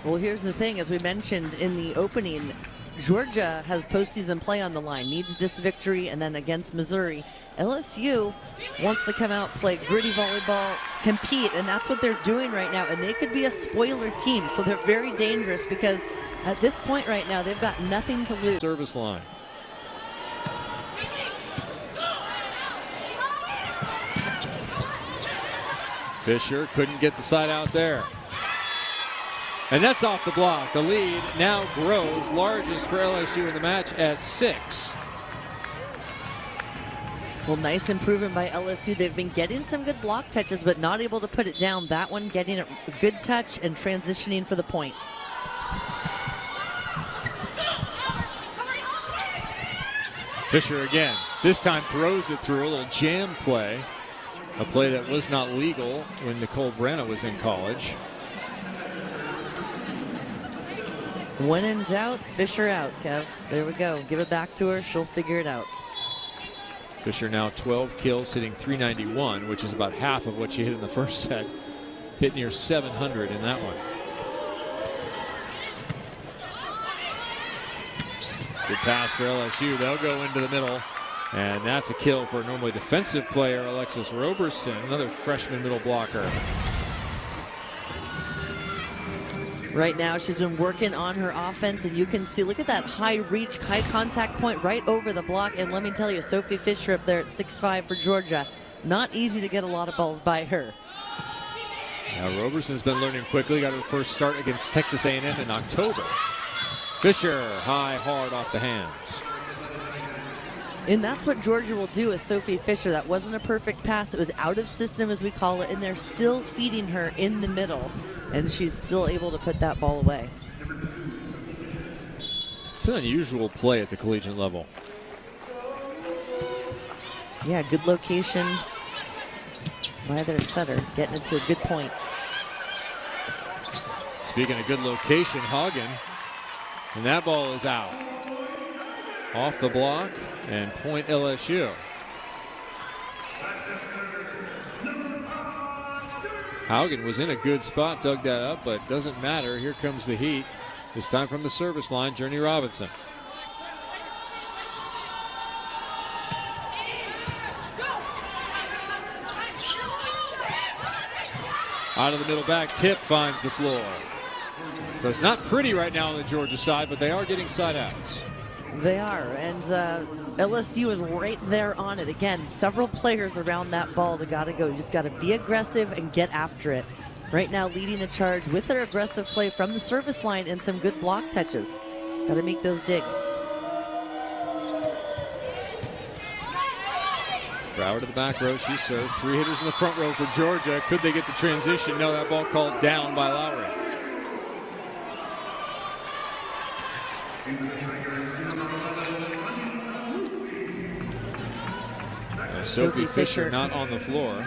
Well, here's the thing. As we mentioned in the opening, Georgia has postseason play on the line, needs this victory, and then against Missouri. LSU wants to come out, play gritty volleyball, compete, and that's what they're doing right now. And they could be a spoiler team, so they're very dangerous because at this point right now, they've got nothing to lose. Service line. Fisher couldn't get the side out there. And that's off the block. The lead now grows, largest for LSU in the match at 6. Well, nice improvement by LSU. They've been getting some good block touches, but not able to put it down. That one getting a good touch and transitioning for the point. Fisher again. This time throws it through a little jam play. A play that was not legal when Nicole Branna was in college. When in doubt, Fisher out, Kev. There we go. Give it back to her. She'll figure it out. Fisher now 12 kills, hitting 391, which is about half of what she hit in the first set. Hit near 700 in that one. Good pass for LSU. They'll go into the middle. And that's a kill for a normally defensive player, Alexis Roberson, another freshman middle blocker. Right now, she's been working on her offense, and you can see, look at that high reach, high contact point right over the block. And let me tell you, Sophie Fisher up there at 6'5" for Georgia. Not easy to get a lot of balls by her. Now Roberson's been learning quickly, got her first start against Texas A&M in October. Fisher, high, hard off the hands. And that's what Georgia will do with Sophie Fisher. That wasn't a perfect pass. It was out of system, as we call it, and they're still feeding her in the middle, and she's still able to put that ball away. It's an unusual play at the collegiate level. Yeah, good location by their setter, getting it to a good point. Speaking of good location, Hagen, and that ball is out. Off the block, and point LSU. Haugen was in a good spot, dug that up, but doesn't matter. Here comes the heat. This time from the service line, Journey Robinson. Out of the middle back, tip finds the floor. So it's not pretty right now on the Georgia side, but they are getting side outs. They are, and LSU is right there on it. Again, several players around that ball that got to go. You just got to be aggressive and get after it. right now leading the charge with their aggressive play from the service line and some good block touches. Got to make those digs. Brower to the back row, she serves. 3 hitters in the front row for Georgia. Could they get the transition? No, that ball called down by Lowry. Sophie Fisher not on the floor.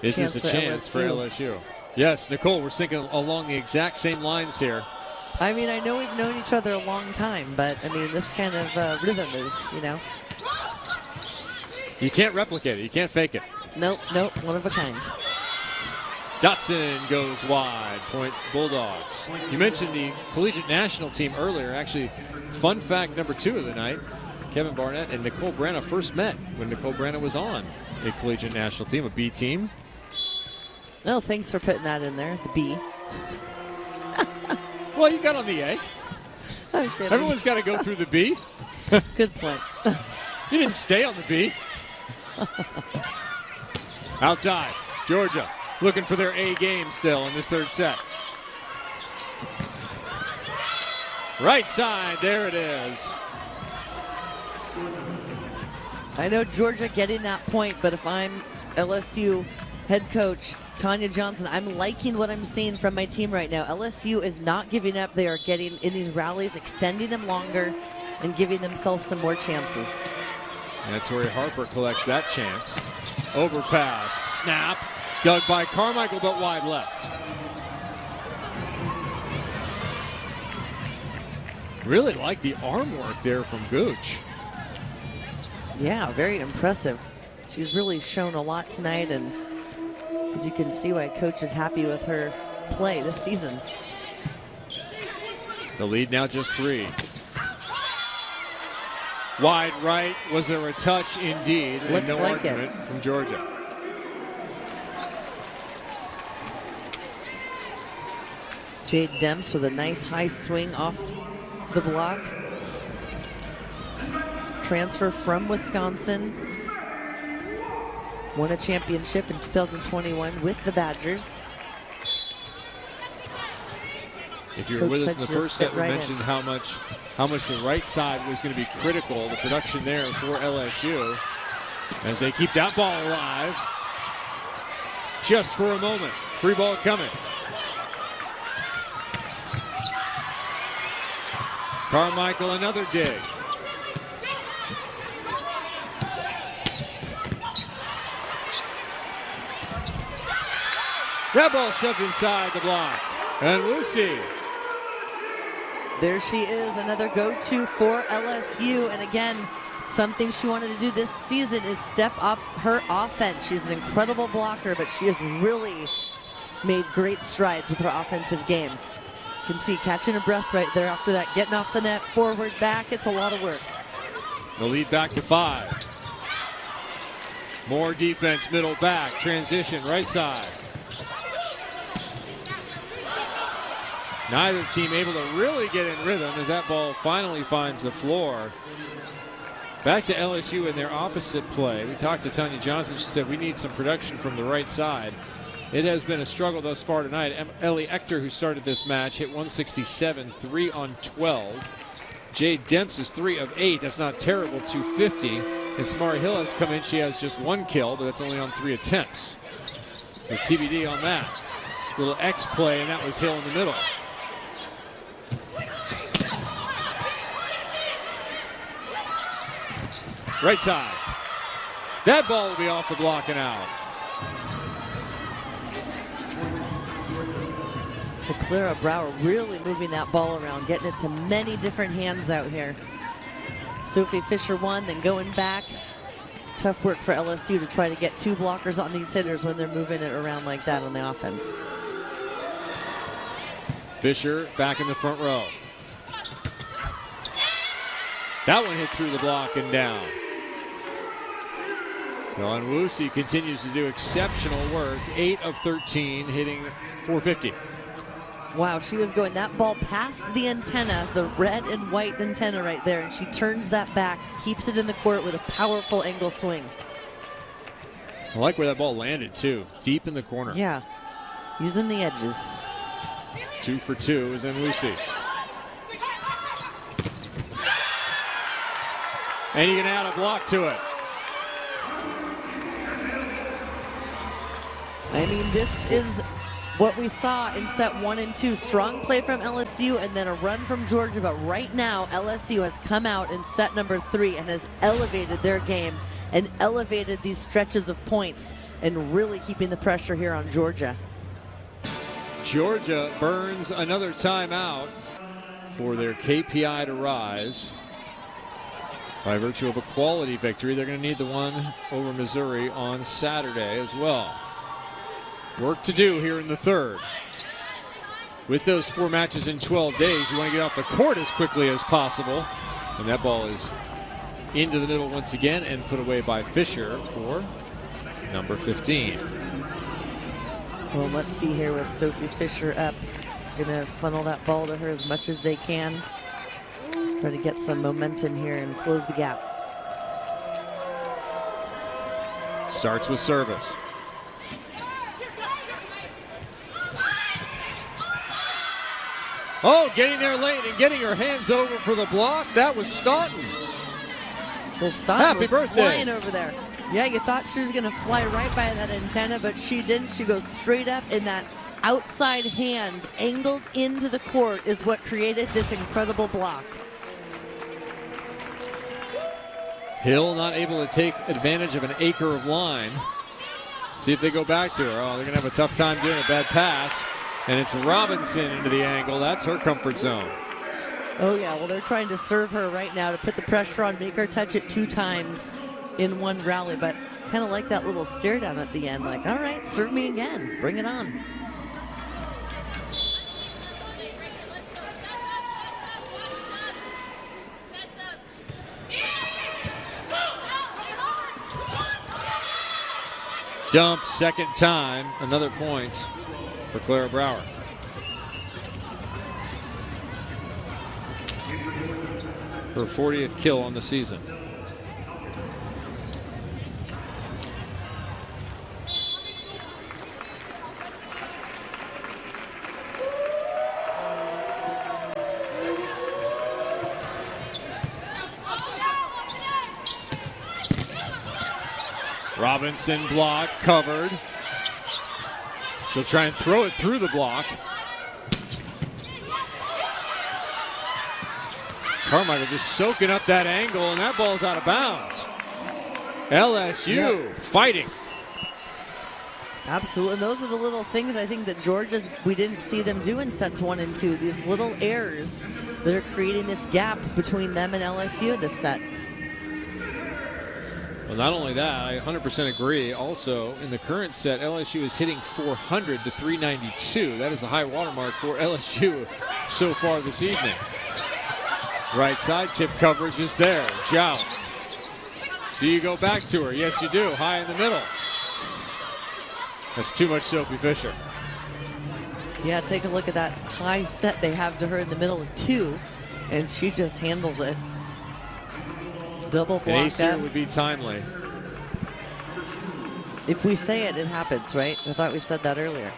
Is this a chance for LSU? Yes, Nicole, we're thinking along the exact same lines here. I mean, I know we've known each other a long time, but I mean, this kind of rhythm is, you know. You can't replicate it. You can't fake it. Nope, one of a kind. Dotson goes wide. Point Bulldogs. You mentioned the collegiate national team earlier. Actually, fun fact number 2 of the night. Kevin Barnett and Nicole Branna first met when Nicole Branna was on a collegiate national team, a B team. Well, thanks for putting that in there, the B. Well, you got on the A. I'm kidding. Everyone's got to go through the B. Good point. You didn't stay on the B. Outside, Georgia looking for their A game still in this third set. Right side, there it is. I know Georgia getting that point, but if I'm LSU head coach Tanya Johnson, I'm liking what I'm seeing from my team right now. LSU is not giving up. They are getting in these rallies, extending them longer, and giving themselves some more chances. And Tori Harper collects that chance. Overpass, snap, dug by Carmichael, but wide left. Really like the arm work there from Gooch. Yeah, very impressive. She's really shown a lot tonight, and as you can see why Coach is happy with her play this season. The lead now just 3. Wide right. Was there a touch? Indeed. Looks no like argument from Georgia. Jade Demps with a nice high swing off the block. Transfer from Wisconsin. Won a championship in 2021 with the Badgers. If you were with us in the first set, we mentioned how much the right side was going to be critical. The production there for LSU as they keep that ball alive just for a moment. Free ball coming. Carmichael, another dig. That ball shoved inside the block. And Lucy. There she is, another go-to for LSU. And again, something she wanted to do this season is step up her offense. She's an incredible blocker, but she has really made great strides with her offensive game. You can see catching her breath right there after that, getting off the net, forward, back. It's a lot of work. The lead back to 5. More defense, middle back, transition, right side. Neither team able to really get in rhythm as that ball finally finds the floor. Back to LSU in their opposite play. We talked to Tanya Johnson. She said we need some production from the right side. It has been a struggle thus far tonight. Ellie Ector, who started this match, hit 167, 3 on 12. Jade Demps is 3 of 8. That's not terrible, 250. And Samari Hill has come in. She has just 1 kill, but that's only on 3 attempts. So TBD on that. Little X play, and that was Hill in the middle. Right side. That ball will be off the block and out. Well, Clara Brower really moving that ball around, getting it to many different hands out here. Sophie Fisher won, then going back. Tough work for LSU to try to get 2 blockers on these hitters when they're moving it around like that on the offense. Fisher back in the front row. That one hit through the block and down. Dawn Wusi continues to do exceptional work. 8 of 13, hitting .450. Wow, she was going that ball past the antenna, the red and white antenna right there, and she turns that back, keeps it in the court with a powerful angle swing. I like where that ball landed, too. Deep in the corner. Yeah, using the edges. 2 for 2 is in Lucy. And you can add a block to it. I mean, this is what we saw in set 1 and 2. Strong play from LSU and then a run from Georgia. But right now, LSU has come out in set number 3 and has elevated their game and elevated these stretches of points and really keeping the pressure here on Georgia. Georgia burns another timeout for their KPI to rise. By virtue of a quality victory, they're going to need the one over Missouri on Saturday as well. Work to do here in the third. With those 4 matches in 12 days, you want to get off the court as quickly as possible. And that ball is into the middle once again and put away by Fisher for number 15. Well, let's see here with Sophie Fisher up. Gonna funnel that ball to her as much as they can. Try to get some momentum here and close the gap. Starts with service. Oh, getting there late and getting her hands over for the block. That was Staunton. Well, Staunton was birthday. flying over there. Yeah, you thought she was going to fly right by that antenna, but she didn't. She goes straight up, and that outside hand angled into the court is what created this incredible block. Hill not able to take advantage of an acre of line. See if they go back to her. Oh, they're going to have a tough time doing a bad pass. And it's Robinson into the angle. That's her comfort zone. Oh, yeah. Well, they're trying to serve her right now to put the pressure on, make her touch it 2 times in one rally. But kind of like that little stare down at the end. Like, all right, serve me again. Bring it on. Dump, second time. Another point for Clara Brower. Her 40th kill on the season. Robinson blocked, covered. She'll try and throw it through the block. Carmichael just soaking up that angle, and that ball's out of bounds. LSU fighting. Absolutely. And those are the little things I think that we didn't see them do in sets 1 and 2. These little errors that are creating this gap between them and LSU in this set. Well, not only that, I 100% agree. Also, in the current set, LSU is hitting 400 to 392. That is the high watermark for LSU so far this evening. Right side tip coverage is there. Joust. Do you go back to her? Yes, you do. High in the middle. That's too much Sophie Fisher. Yeah, take a look at that high set they have to her in the middle of 2, and she just handles it. Double block An ace here up. would be timely. If we say it, it happens, right? I thought we said that earlier.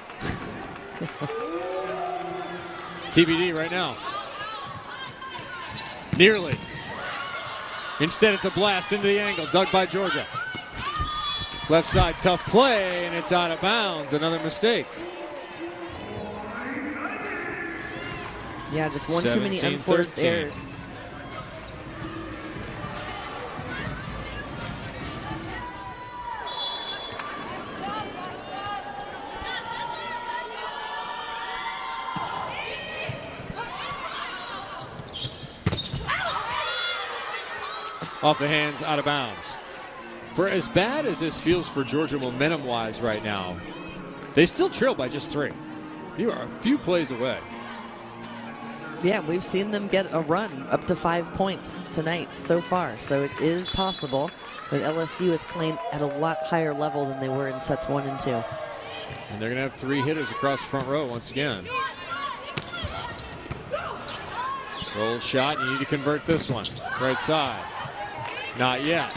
TBD right now. Nearly. Instead, it's a blast into the angle, dug by Georgia. Left side, tough play, and it's out of bounds. Another mistake. Yeah, just one too many unforced errors. Off the hands, out of bounds. For as bad as this feels for Georgia momentum-wise right now, they still trail by just 3. You are a few plays away. Yeah, we've seen them get a run up to 5 points tonight so far. So it is possible that LSU is playing at a lot higher level than they were in sets 1 and 2. And they're going to have 3 hitters across the front row once again. Roll shot, you need to convert this one. Right side. Not yet.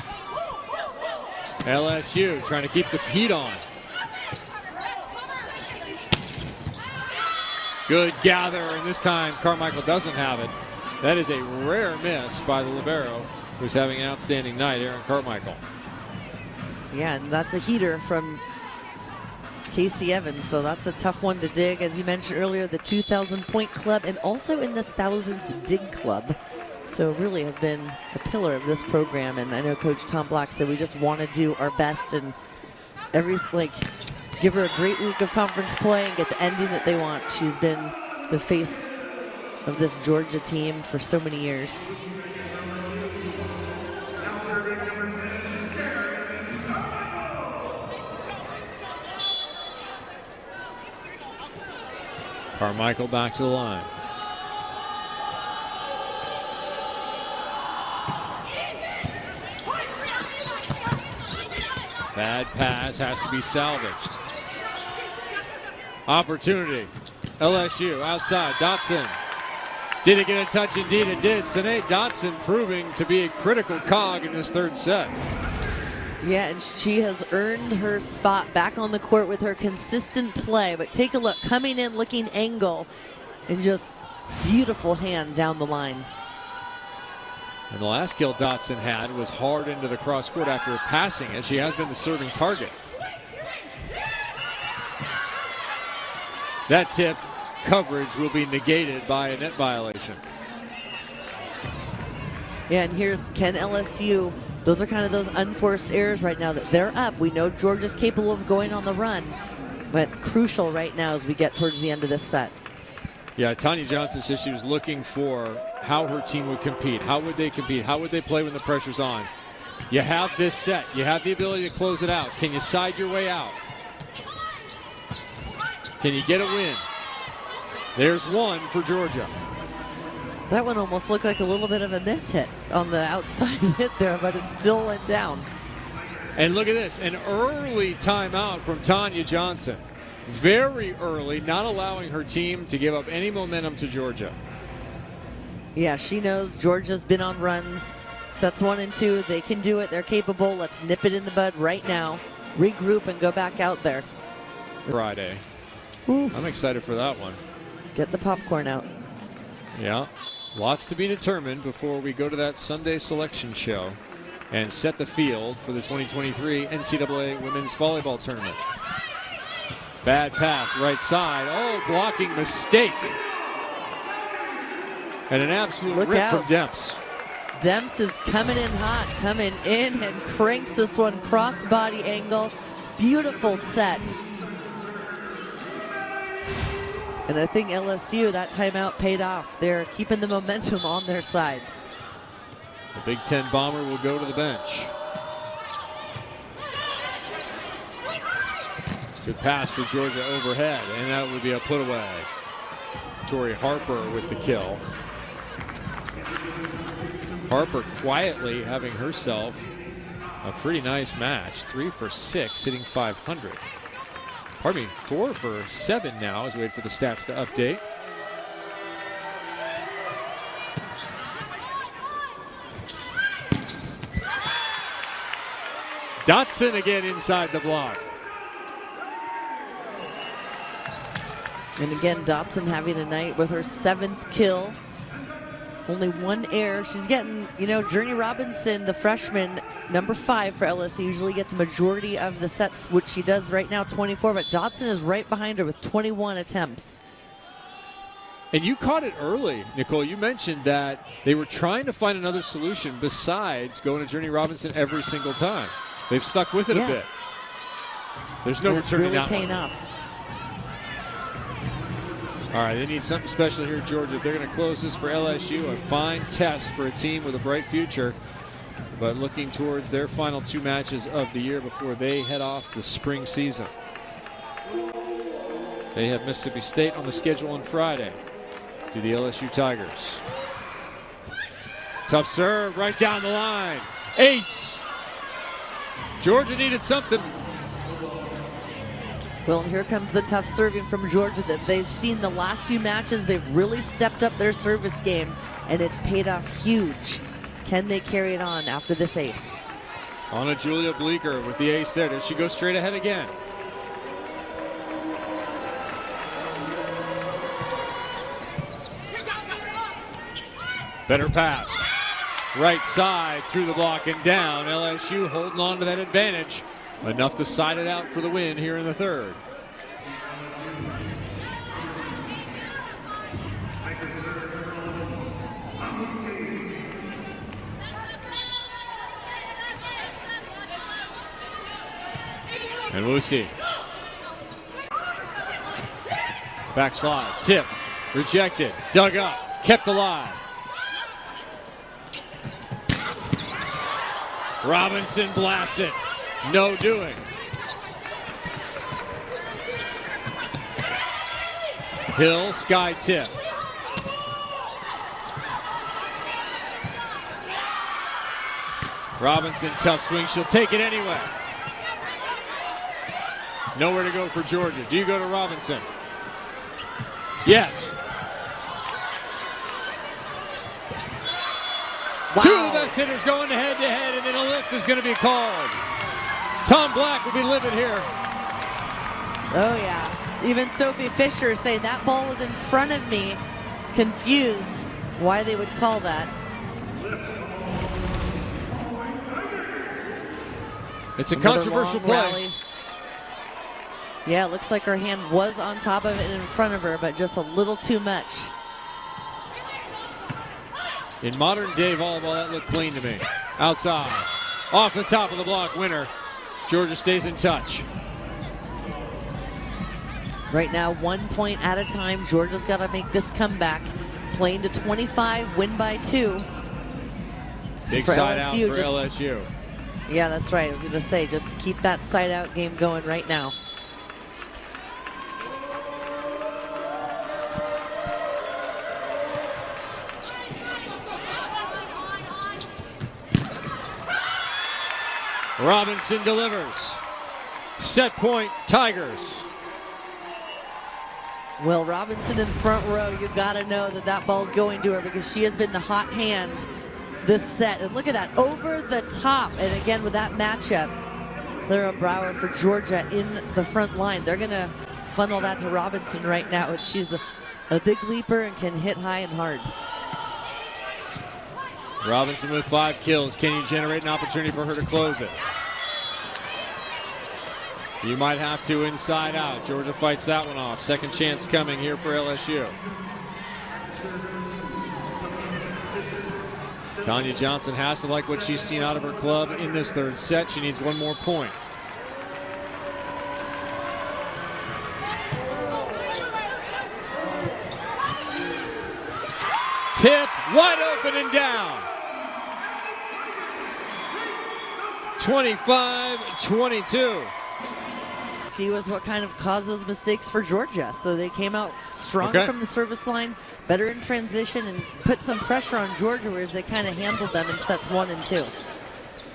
LSU trying to keep the heat on. Good gather, and this time Carmichael doesn't have it. That is a rare miss by the libero, who's having an outstanding night, Aaron Carmichael. Yeah, and that's a heater from Casey Evans, so that's a tough one to dig. As you mentioned earlier, the 2,000-point club and also in the 1,000th dig club. So really has been a pillar of this program, and I know Coach Tom Black said we just want to do our best and give her a great week of conference play and get the ending that they want. She's been the face of this Georgia team for so many years. Carmichael back to the line. Bad pass has to be salvaged. Opportunity. LSU outside. Dotson. Did it get a touch? Indeed it did. Sinead Dotson proving to be a critical cog in this third set. Yeah, and she has earned her spot back on the court with her consistent play. But take a look, coming in, looking angle, and just beautiful hand down the line. And the last kill Dotson had was hard into the cross court after passing it. She has been the serving target. That tip coverage will be negated by a net violation. Yeah, and here's Ken LSU. Those are kind of those unforced errors right now that they're up. We know Georgia's capable of going on the run, but crucial right now as we get towards the end of this set. Yeah, Tanya Johnson said she was looking for how her team would compete. How would they compete? How would they play when the pressure's on? You have this set. You have the ability to close it out. Can you side your way out? Can you get a win? There's one for Georgia. That one almost looked like a little bit of a miss hit on the outside hit there, but it still went down. And look at this, an early timeout from Tanya Johnson. Very early, not allowing her team to give up any momentum to Georgia. Yeah, she knows Georgia's been on runs. Sets 1 and 2, they can do it, they're capable. Let's nip it in the bud right now. Regroup and go back out there. Friday. Oof. I'm excited for that one. Get the popcorn out. Yeah, lots to be determined before we go to that Sunday selection show and set the field for the 2023 NCAA Women's Volleyball Tournament. Bad pass, right side. Oh, blocking mistake. And an absolute Look rip out. from Demps. Demps is coming in hot, coming in and cranks this one cross-body angle. Beautiful set. And I think LSU, that timeout paid off. They're keeping the momentum on their side. The Big Ten Bomber will go to the bench. Good pass for Georgia overhead, and that would be a put away. Tori Harper with the kill. Harper quietly having herself a pretty nice match. 3 for 6, hitting 500. Pardon me, 4 for 7 now as we wait for the stats to update. Dotson again inside the block. And again, Dotson having a night with her 7th kill. Only 1 error. She's getting, Journey Robinson, the freshman, number 5 for LSU, usually gets a majority of the sets, which she does right now, 24, but Dotson is right behind her with 21 attempts. And you caught it early, Nicole. You mentioned that they were trying to find another solution besides going to Journey Robinson every single time. They've stuck with it a bit. There's no returning really that paying one. off. All right, they need something special here, Georgia. They're going to close this for LSU, a fine test for a team with a bright future, but looking towards their final 2 matches of the year before they head off the spring season. They have Mississippi State on the schedule on Friday. Do the LSU Tigers. Tough serve right down the line. Ace. Georgia needed something. Well, and here comes the tough serving from Georgia that they've seen the last few matches. They've really stepped up their service game, and it's paid off huge. Can they carry it on after this ace? On a Julia Bleeker with the ace there. Does she go straight ahead again? Better pass. Right side through the block and down. LSU holding on to that advantage. Enough to side it out for the win here in the third. And Wusi. Backslide. Tip. Rejected. Dug up. Kept alive. Robinson blasts it. No doing. Hill, sky tip. Robinson, tough swing. She'll take it anyway. Nowhere to go for Georgia. Do you go to Robinson? Yes. Wow. Two of the best hitters going head-to-head, and then a lift is going to be called. Tom Black will be livid here. Oh, yeah. Even Sophie Fisher saying that ball was in front of me. Confused why they would call that. It's a Another controversial long play. rally. Yeah, it looks like her hand was on top of it and in front of her, but just a little too much. In modern day volleyball, that looked clean to me. Outside. Off the top of the block, winner. Georgia stays in touch. Right now, 1 point at a time. Georgia's got to make this comeback. Playing to 25, win by 2. Big For side LSU, out for LSU. Yeah, that's right. I was going to say, just keep that side out game going right now. Robinson delivers. Set point, Tigers. Well, Robinson in the front row, you got to know that that ball's going to her because she has been the hot hand this set. And look at that, over the top. And again, with that matchup, Clara Brower for Georgia in the front line. They're going to funnel that to Robinson right now. She's a big leaper and can hit high and hard. Robinson with 5 kills. Can you generate an opportunity for her to close it? You might have to inside out. Georgia fights that one off. Second chance coming here for LSU. Tanya Johnson has to like what she's seen out of her club in this third set. She needs 1 more point. Tip, wide open and down. 25-22. See was what kind of caused those mistakes for Georgia. So they came out stronger from the service line, better in transition, and put some pressure on Georgia, whereas they kind of handled them in sets 1 and 2.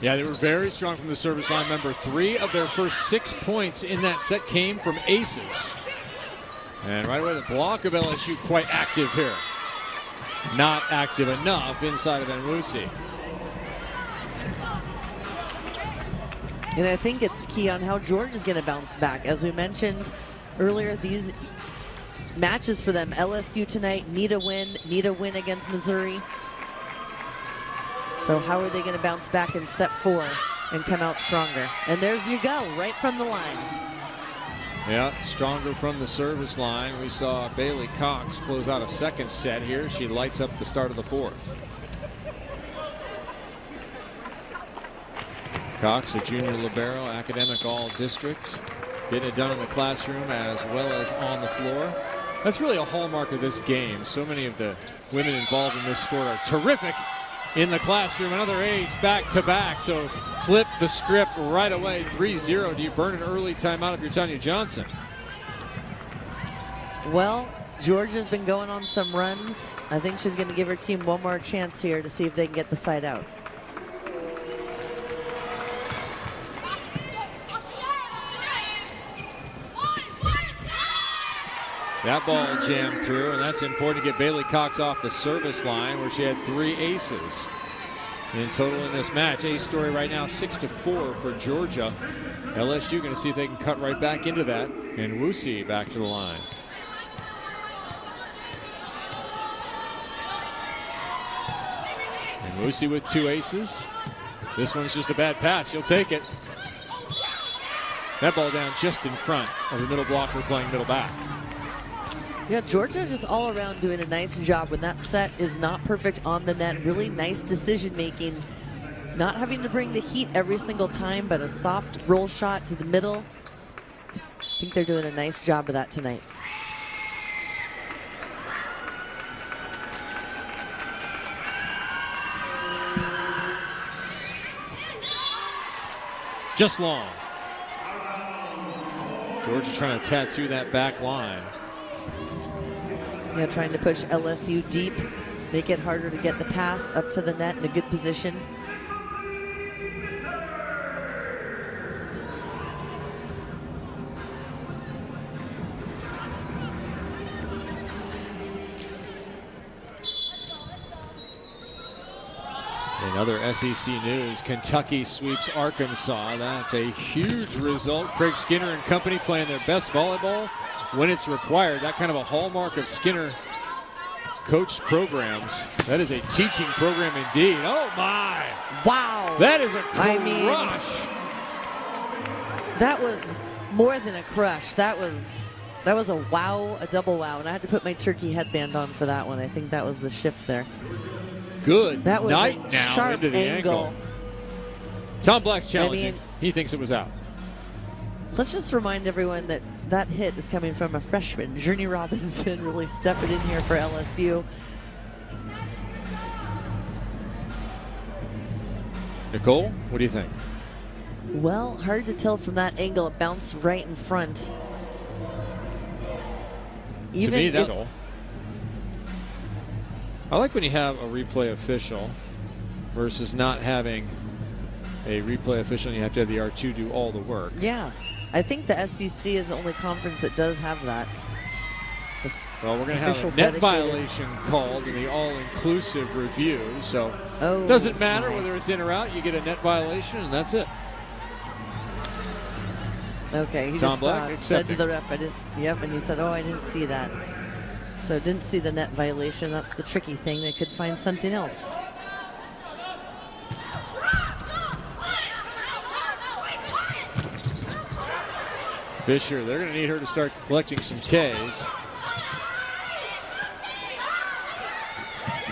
Yeah, they were very strong from the service line. Remember, 3 of their first 6 points in that set came from aces. And right away, the block of LSU quite active here. Not active enough inside of Nwusi. And I think it's key on how Georgia's going to bounce back. As we mentioned earlier, these matches for them, LSU tonight, need a win against Missouri. So how are they going to bounce back in set 4 and come out stronger? And there's you go, right from the line. Yeah, stronger from the service line. We saw Bailey Cox close out a second set here. She lights up the start of the 4th. Cox, a junior libero, academic all-district, getting it done in the classroom as well as on the floor. That's really a hallmark of this game. So many of the women involved in this sport are terrific in the classroom. Another ace back-to-back, so flip the script right away. 3-0. Do you burn an early timeout if you're Tanya Johnson? Well, Georgia's been going on some runs. I think she's going to give her team one more chance here to see if they can get the side out. That ball jammed through, and that's important to get Bailey Cox off the service line where she had 3 aces. in total in this match. A story right now, 6-4 for Georgia. LSU going to see if they can cut right back into that. And Wusi back to the line. And Wusi with 2 aces. This one's just a bad pass. He'll take it. That ball down just in front of the middle blocker playing middle back. Yeah, Georgia just all around doing a nice job when that set is not perfect on the net. Really nice decision making. Not having to bring the heat every single time, but a soft roll shot to the middle. I think they're doing a nice job of that tonight. Just long. Georgia trying to tattoo that back line. Yeah, trying to push LSU deep, make it harder to get the pass up to the net in a good position. In other SEC news, Kentucky sweeps Arkansas. That's a huge result. Craig Skinner and company playing their best volleyball when it's required. That kind of a hallmark of Skinner coached programs. That is a teaching program indeed. Oh my! Wow! That is a crush. I mean, that was more than a crush. That was a wow, a double wow. And I had to put my turkey headband on for that one. I think that was the shift there. Good that was night a now sharp into the angle. Tom Black's challenging. He thinks it was out. Let's just remind everyone that that hit is coming from a freshman. Journey Robinson really stepping in here for LSU. Nicole, what do you think? Well, hard to tell from that angle. It bounced right in front. To me, that'll. I like when you have a replay official versus not having a replay official and you have to have the R2 do all the work. Yeah. I think the SEC is the only conference that does have that. Well, we're going to have a net violation called in the all-inclusive review, so it doesn't matter whether it's in or out. You get a net violation, and that's it. Okay, he Tom just said to the ref, I didn't. Yep, and he said, "Oh, I didn't see that." So didn't see the net violation. That's the tricky thing. They could find something else. Fisher, they're going to need her to start collecting some Ks.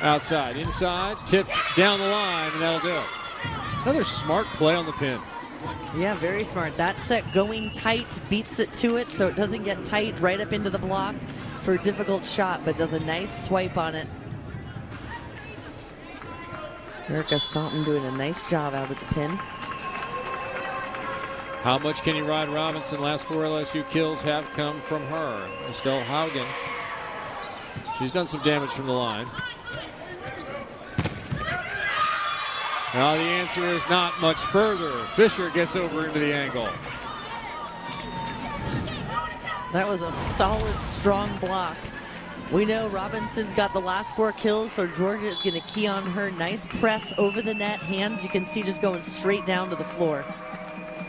Outside, inside, tipped down the line, and that'll do it. Another smart play on the pin. Yeah, very smart. That set going tight, beats it to it so it doesn't get tight right up into the block for a difficult shot, but does a nice swipe on it. Erica Staunton doing a nice job out of the pin. How much can you ride Robinson? Last 4 LSU kills have come from her. Estelle Haugen. She's done some damage from the line. Now the answer is not much further. Fisher gets over into the angle. That was a solid, strong block. We know Robinson's got the last 4 kills, so Georgia is going to key on her. Nice press over the net. Hands, you can see, just going straight down to the floor.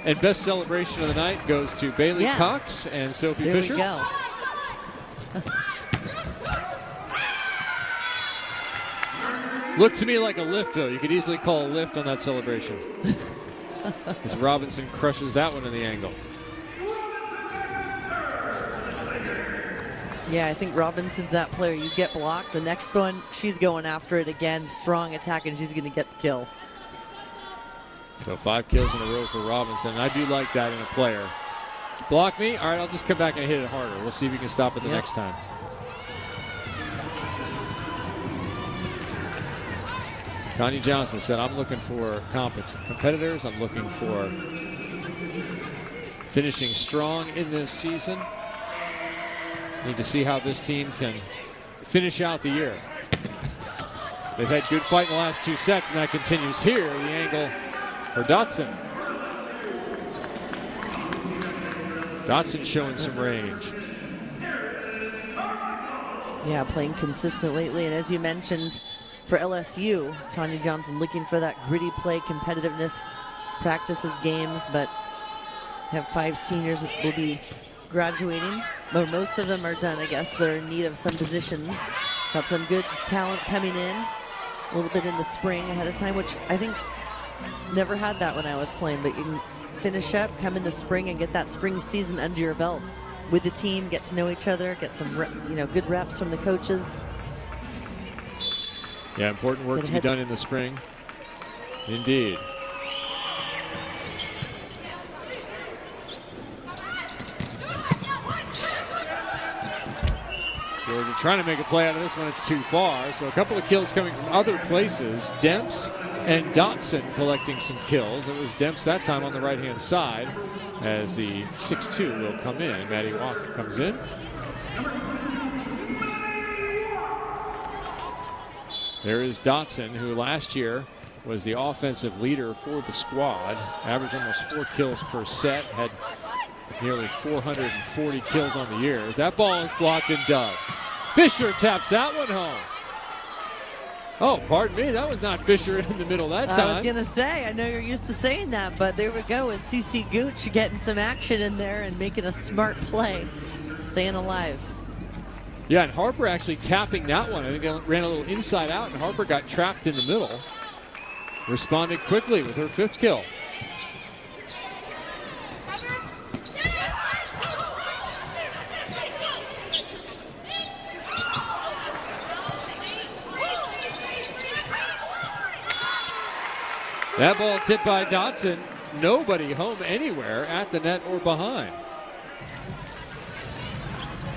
And best celebration of the night goes to Bailey Cox and Sophie Fisher. There we go. Looked to me like a lift, though. You could easily call a lift on that celebration. As Robinson crushes that one in the angle. Yeah, I think Robinson's that player. You get blocked, the next one, she's going after it again. Strong attack, and she's going to get the kill. So 5 kills in a row for Robinson. I do like that in a player. Block me? All right, I'll just come back and hit it harder. We'll see if we can stop it the next time. Tanya Johnson said, I'm looking for competitors. I'm looking for finishing strong in this season. Need to see how this team can finish out the year. They've had good fight in the last 2 sets, and that continues here. The angle for Dotson. Dotson showing some range. Yeah, playing consistent lately, and as you mentioned, for LSU. Tanya Johnson looking for that gritty play, competitiveness, practices games, but have 5 seniors that will be graduating. Or most of them are done, I guess. They're in need of some positions. Got some good talent coming in a little bit in the spring ahead of time, which I think never had that when I was playing, but you can finish up, come in the spring and get that spring season under your belt with the team, get to know each other, get some good reps from the coaches. Yeah, important work to be done in the spring. Indeed. Georgia trying to make a play out of this one. It's too far. So a couple of kills coming from other places. Demps and Dotson collecting some kills. It was Demps that time on the right-hand side as the 6'2" will come in. Maddie Walker comes in. There is Dotson, who last year was the offensive leader for the squad. Averaged almost 4 kills per set. Had nearly 440 kills on the year. As that ball is blocked and dug. Fisher taps that one home. Oh, pardon me, that was not Fisher in the middle that time. I was gonna say, I know you're used to saying that, but there we go with CC Gooch getting some action in there and making a smart play, staying alive. Yeah, and Harper actually tapping that one. I think they ran a little inside out, and Harper got trapped in the middle. Responded quickly with her 5th kill. That ball tipped by Dotson. Nobody home anywhere at the net or behind.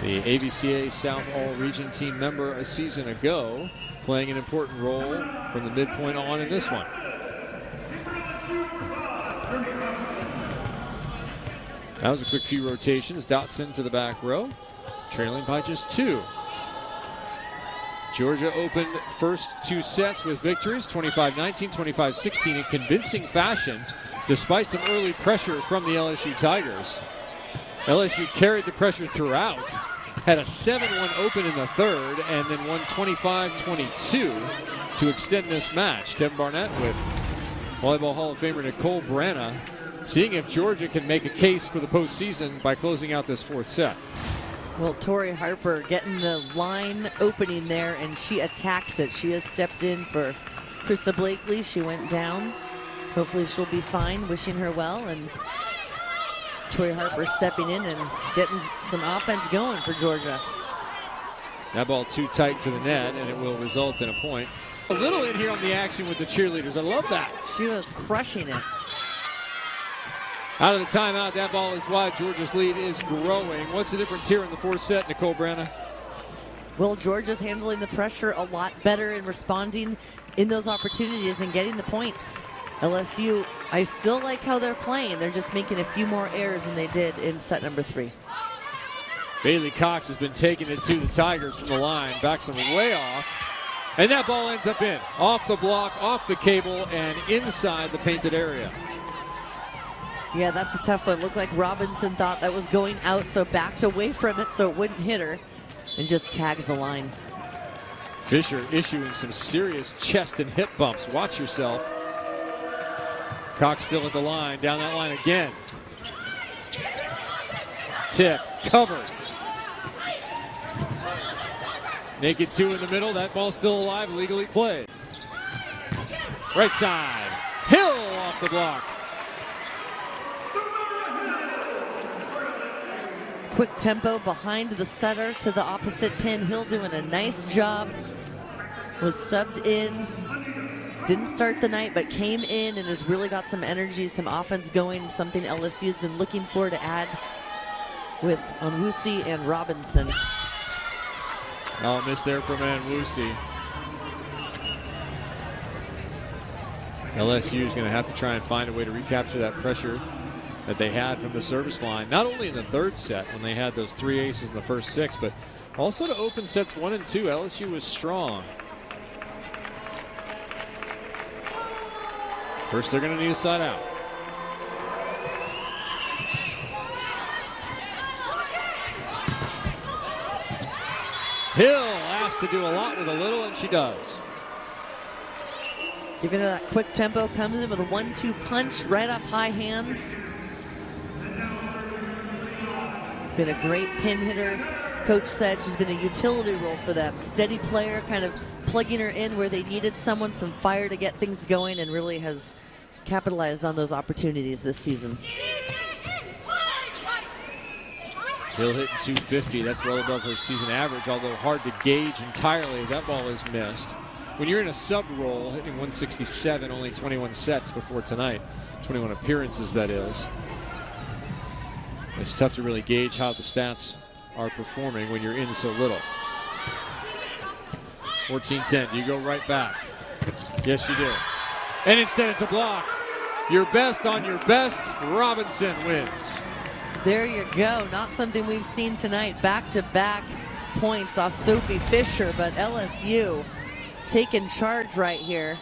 The ABCA South All-Region team member a season ago, playing an important role from the midpoint on in this one. That was a quick few rotations. Dotson to the back row, trailing by just 2. Georgia opened first 2 sets with victories, 25-19, 25-16 in convincing fashion, despite some early pressure from the LSU Tigers. LSU carried the pressure throughout, had a 7-1 open in the 3rd, and then won 25-22 to extend this match. Kevin Barnett with Volleyball Hall of Famer Nicole Branna, seeing if Georgia can make a case for the postseason by closing out this 4th set. Well, Tori Harper getting the line opening there, and she attacks it. She has stepped in for Krista Blakely. She went down. Hopefully she'll be fine, wishing her well. And Tori Harper stepping in and getting some offense going for Georgia. That ball too tight to the net, and it will result in a point. A little in here on the action with the cheerleaders. I love that. She was crushing it. Out of the timeout, that ball is wide. Georgia's lead is growing. What's the difference here in the 4th set, Nicole Branna? Well, Georgia's handling the pressure a lot better and responding in those opportunities and getting the points. LSU, I still like how they're playing. They're just making a few more errors than they did in set number 3. Bailey Cox has been taking it to the Tigers from the line. Backs them way off. And that ball ends up in. Off the block, off the cable, and inside the painted area. Yeah, that's a tough one. Looked like Robinson thought that was going out, so backed away from it so it wouldn't hit her and just tags the line. Fisher issuing some serious chest and hip bumps. Watch yourself. Cox still at the line, down that line again. Tip, covered. Naked 2 in the middle, that ball still alive, legally played. Right side, Hill off the block. Quick tempo behind the setter to the opposite pin. Hill doing a nice job. Was subbed in. Didn't start the night, but came in and has really got some energy, some offense going, something LSU's been looking for to add with Onwusi and Robinson. Oh, miss there from Onwusi. LSU is going to have to try and find a way to recapture that pressure that they had from the service line, not only in the 3rd set when they had those 3 aces in the first 6, but also to open sets 1 and 2. LSU was strong. First, they're going to need a side out. Hill asked to do a lot with a little, and she does. Giving her that quick tempo, comes in with a 1-2 punch right off high hands. Been a great pin hitter. Coach said she's been a utility role for them. Steady player, kind of plugging her in where they needed someone, some fire to get things going, and really has capitalized on those opportunities this season. Hill hitting 250. That's well above her season average, although hard to gauge entirely as that ball is missed. When you're in a sub role, hitting 167, only 21 sets before tonight. 21 appearances, that is. It's tough to really gauge how the stats are performing when you're in so little. 14-10, you go right back. Yes, you do. And instead it's a block. Your best on your best, Robinson wins. There you go. Not something we've seen tonight. Back-to-back points off Sophie Fisher, but LSU taking charge right here.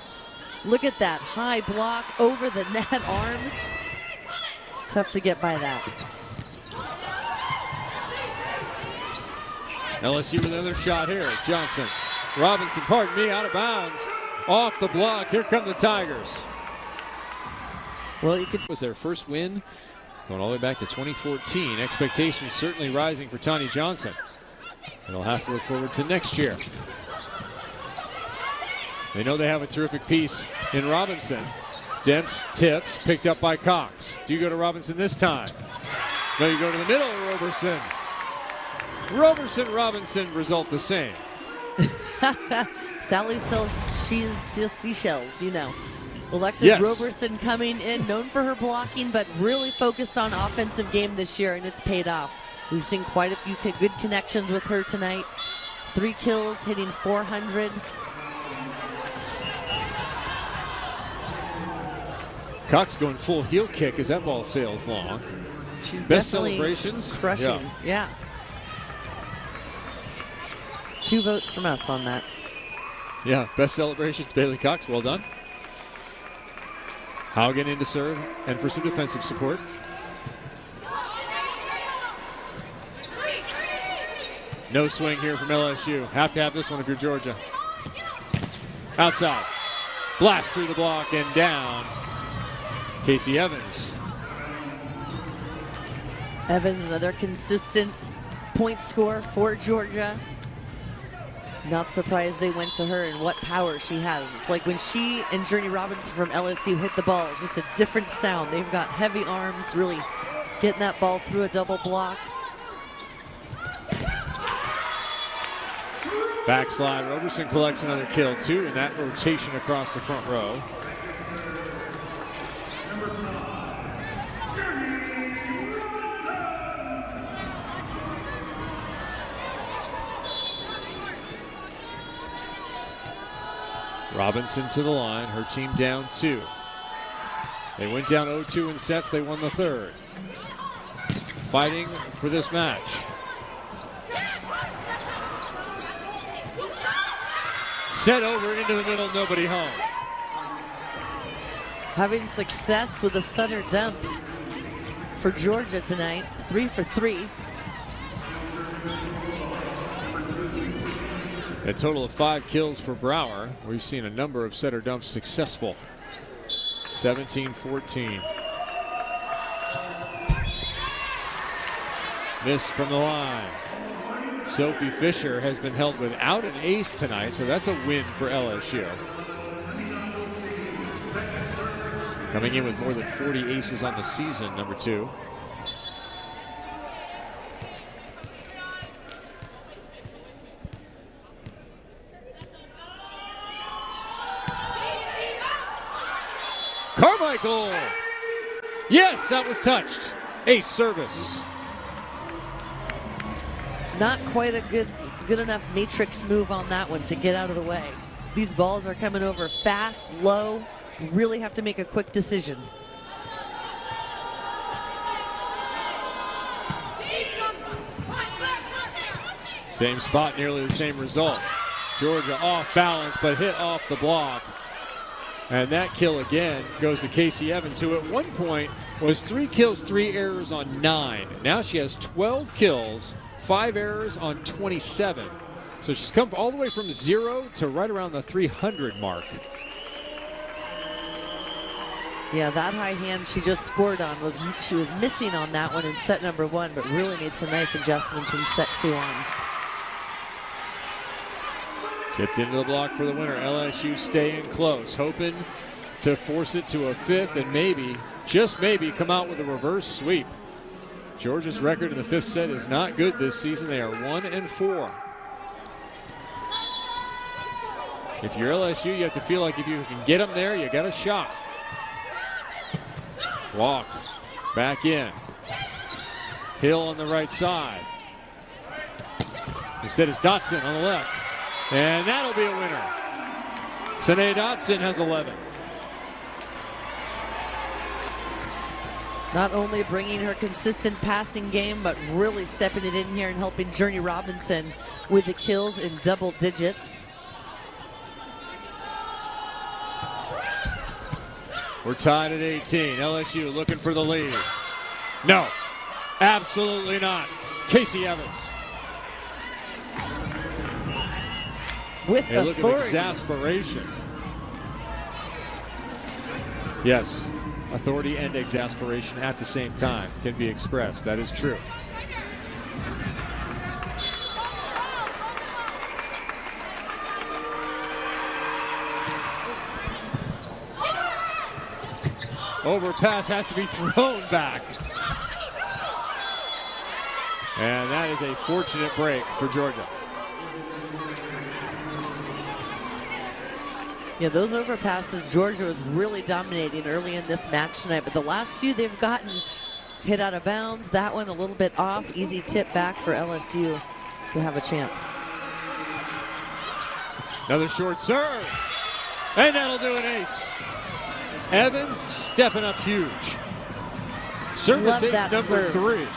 Look at that high block over the net arms. Tough to get by that. LSU with another shot here. Johnson. Robinson, pardon me, out of bounds. Off the block. Here come the Tigers. Well, you could. It was their first win going all the way back to 2014. Expectations certainly rising for Tani Johnson. And they'll have to look forward to next year. They know they have a terrific piece in Robinson. Demps tips, picked up by Cox. Do you go to Robinson this time? No, you go to the middle, Roberson. Robinson, result the same. Sally sells seashells, you know. Alexis Yes. Roberson coming in, known for her blocking, but really focused on offensive game this year, and it's paid off. We've seen quite a few good connections with her tonight. 3 kills, hitting 400. Cox going full heel kick as that ball sails long. She's Best definitely celebrations. crushing. Yeah. 2 votes from us on that. Yeah, best celebrations, Bailey Cox. Well done. Haugen in to serve and for some defensive support. No swing here from LSU. Have to have this one if you're Georgia. Outside. Blast through the block and down. Casey Evans. Evans, another consistent point scorer for Georgia. Not surprised they went to her and what power she has. It's like when she and Journey Robinson from LSU hit the ball, it's just a different sound. They've got heavy arms, really getting that ball through a double block. Backslide. Roberson collects another kill, too, in that rotation across the front row. Robinson to the line, her team down 2. They went down 0-2 in sets, they won the third. Fighting for this match. Set over into the middle, nobody home. Having success with a Sutter dump for Georgia tonight, 3 for 3. A total of 5 kills for Brower. We've seen a number of setter dumps successful. 17-14. Miss from the line. Sophie Fisher has been held without an ace tonight, so that's a win for LSU. Coming in with more than 40 aces on the season, number 2. Carmichael! Yes, that was touched. Ace service. Not quite a good enough matrix move on that one to get out of the way. These balls are coming over fast, low. You really have to make a quick decision. Same spot, nearly the same result. Georgia off balance, but hit off the block. And that kill again goes to Casey Evans, who at one point was 3 kills, 3 errors on 9. Now she has 12 kills, 5 errors on 27. So she's come all the way from 0 to right around the 300 mark. Yeah, that high hand she just scored on she was missing on that one in set number 1, but really made some nice adjustments in set 2 on. Tipped into the block for the winner. LSU staying close, hoping to force it to a 5th and maybe, just maybe, come out with a reverse sweep. Georgia's record in the 5th set is not good this season. They are 1-4. If you're LSU, you have to feel like if you can get them there, you got a shot. Walk back in. Hill on the right side. Instead it's Dotson on the left. And that'll be a winner. Sanae Dotson has 11. Not only bringing her consistent passing game, but really stepping it in here and helping Journey Robinson with the kills in double digits. We're tied at 18. LSU looking for the lead. No, absolutely not. Casey Evans. With a look authority. of exasperation. Yes, authority and exasperation at the same time can be expressed. That is true. Overpass has to be thrown back. And that is a fortunate break for Georgia. Yeah, those overpasses, Georgia was really dominating early in this match tonight, but the last few they've gotten hit out of bounds. That one a little bit off. Easy tip back for LSU to have a chance. Another short serve. And that'll do an ace. Evans stepping up huge. Service ace number serve. 3.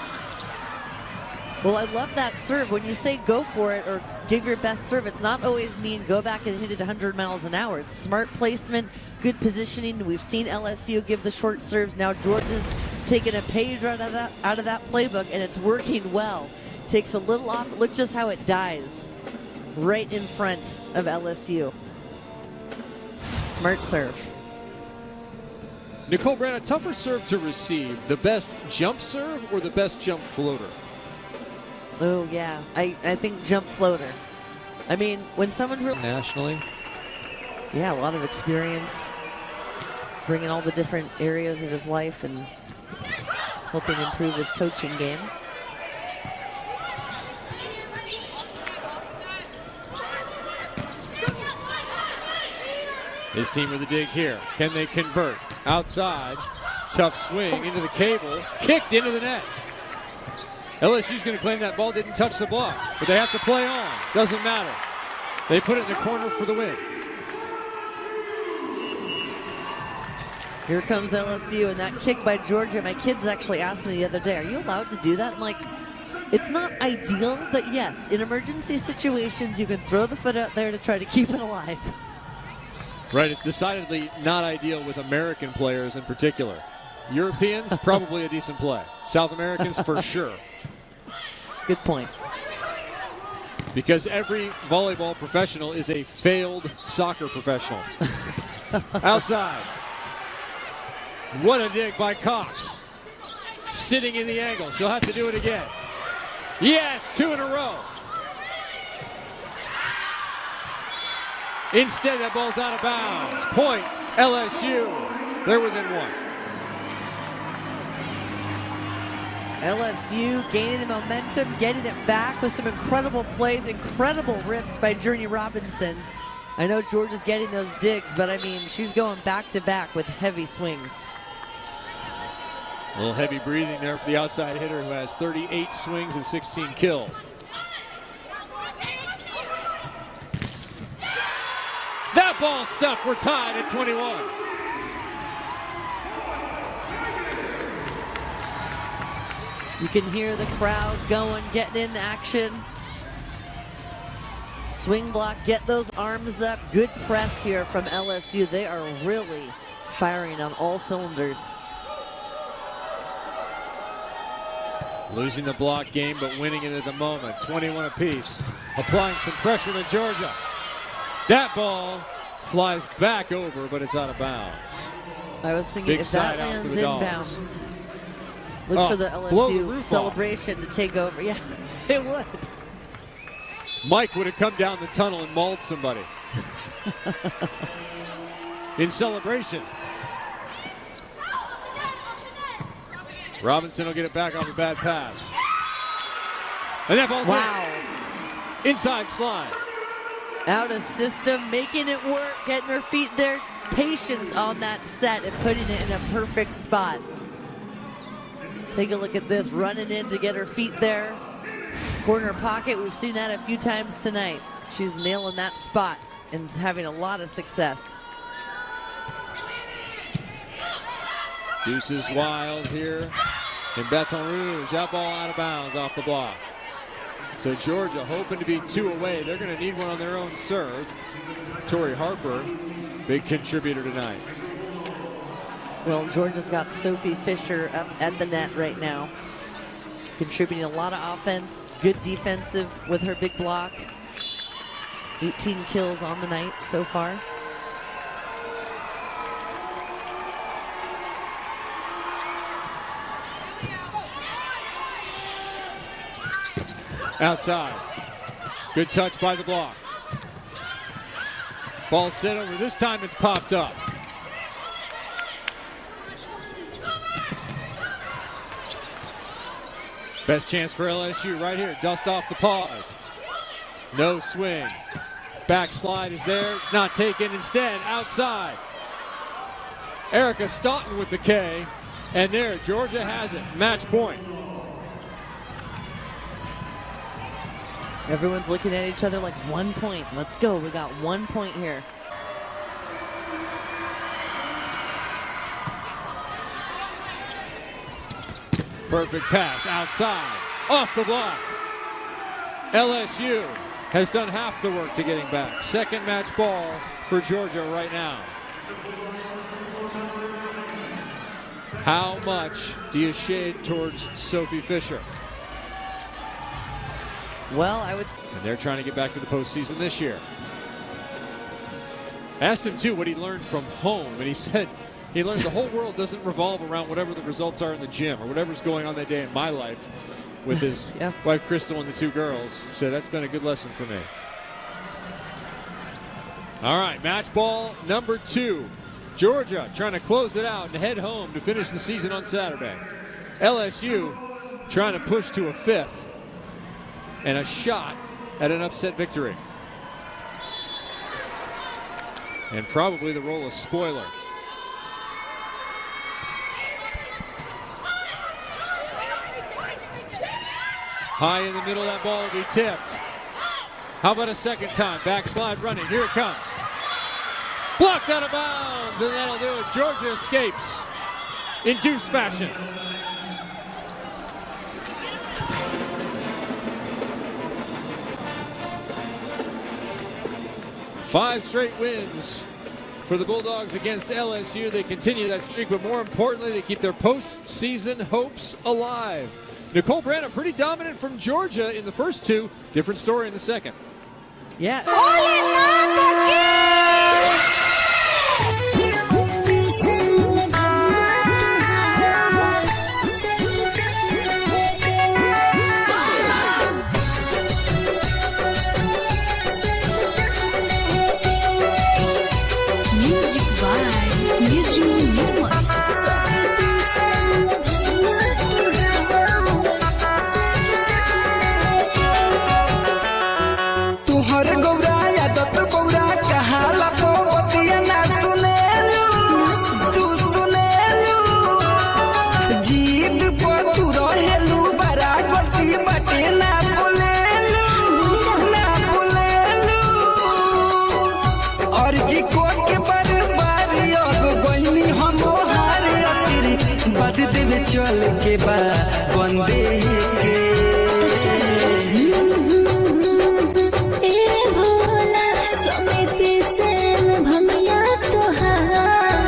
Well, I love that serve. When you say go for it or give your best serve, it's not always mean go back and hit it 100 miles an hour. It's smart placement, good positioning. We've seen LSU give the short serves. Now Georgia's taking a page right out of that playbook, and it's working well. Takes a little off. Look just how it dies right in front of LSU. Smart serve. Nicole Brand, a tougher serve to receive, the best jump serve or the best jump floater? Oh, yeah. I think jump floater. I mean, when someone really... Nationally? Yeah, a lot of experience. Bringing all the different areas of his life and helping improve his coaching game. His team with the dig here. Can they convert? Outside. Tough swing into the cable. Kicked into the net. LSU's going to claim that ball didn't touch the block, but they have to play on. Doesn't matter. They put it in the corner for the win. Here comes LSU, and that kick by Georgia. My kids actually asked me the other day, are you allowed to do that? I'm like, it's not ideal, but yes, in emergency situations, you can throw the foot out there to try to keep it alive. Right, it's decidedly not ideal with American players in particular. Europeans, probably a decent play. South Americans, for sure. Good point. Because every volleyball professional is a failed soccer professional. Outside. What a dig by Cox. Sitting in the angle. She'll have to do it again. Yes, 2 in a row. Instead, that ball's out of bounds. Point, LSU. They're within 1. LSU gaining the momentum, getting it back with some incredible plays, incredible rips by Journey Robinson. I know Georgia's getting those digs, but I mean, she's going back to back with heavy swings. A little heavy breathing there for the outside hitter who has 38 swings and 16 kills. That ball stuck. We're tied at 21. You can hear the crowd going, getting in action. Swing block, get those arms up. Good press here from LSU. They are really firing on all cylinders. Losing the block game, but winning it at the moment. 21 apiece. Applying some pressure to Georgia. That ball flies back over, but it's out of bounds. I was thinking Big if side that out for lands the Dogs. inbounds, look for the blow the LSU roof celebration to take over. Yeah, it would. Mike would have come down the tunnel and mauled somebody. In celebration. Robinson will get it back off a bad pass. And that ball's in. Inside slide. Out of system, making it work, getting her feet there. Patience on that set and putting it in a perfect spot. Take a look at this, running in to get her feet there. Corner pocket, we've seen that a few times tonight. She's nailing that spot and having a lot of success. Deuces wild here in Baton Rouge. That ball out of bounds off the block. So Georgia hoping to be 2 away. They're going to need one on their own serve. Tori Harper, big contributor tonight. Well, Georgia's got Sophie Fisher up at the net right now, contributing a lot of offense, good defensive with her big block. 18 kills on the night so far. Outside. Good touch by the block. Ball sent over. This time it's popped up. Best chance for LSU right here. Dust off the pause. No swing. Backslide is there. Not taken. Instead, outside. Erica Staunton with the K. And there, Georgia has it. Match point. Everyone's looking at each other like 1 point. Let's go. We got 1 point here. Perfect pass outside. Off the block. LSU has done half the work to getting back. Second match ball for Georgia right now. How much do you shade towards Sophie Fisher? Well, I would. And they're trying to get back to the postseason this year. Asked him, too, what he learned from home, and he said he learned the whole world doesn't revolve around whatever the results are in the gym or whatever's going on that day in my life with his wife, Crystal, and the 2 girls. He said, that's been a good lesson for me. All right, match ball number 2. Georgia trying to close it out and head home to finish the season on Saturday. LSU trying to push to a 5th. And a shot at an upset victory. And probably the role of spoiler. High in the middle, that ball will be tipped. How about a second time? Backslide running, here it comes. Blocked out of bounds, and that'll do it. Georgia escapes in deuce fashion. 5 straight wins for the Bulldogs against LSU. They continue that streak, but more importantly, they keep their postseason hopes alive. Nicole Branham, pretty dominant from Georgia in the first 2. Different story in the second. Yeah. चल के बाद बंदे भोला समिति से भमिया तोहार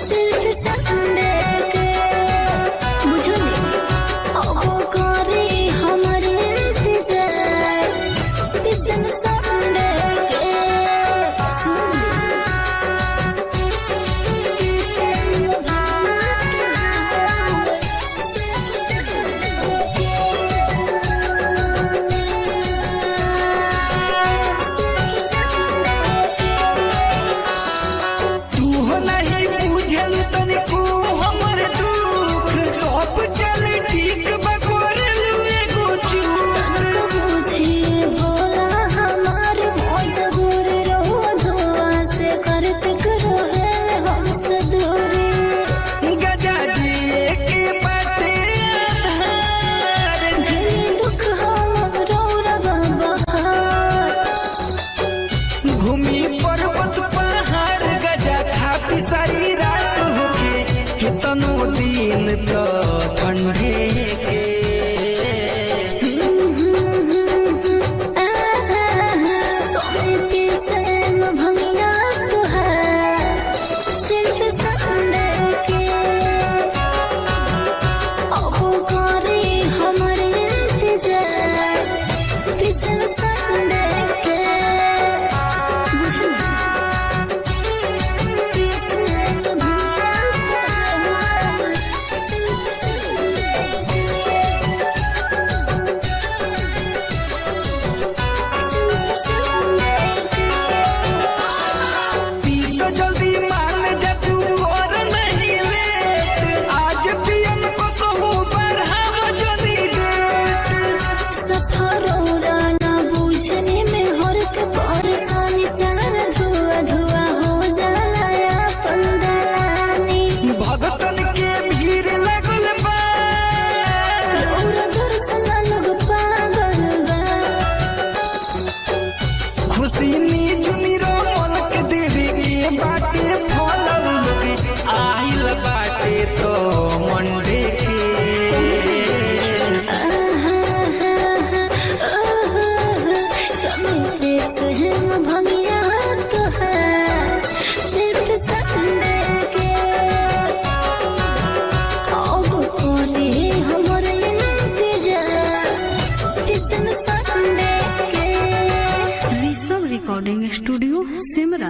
सिर्फ Sunday के बुझो जी अब करे हमारे इंतजार किसन संडे के सुन रिकॉर्डिंग स्टूडियो सिमरा।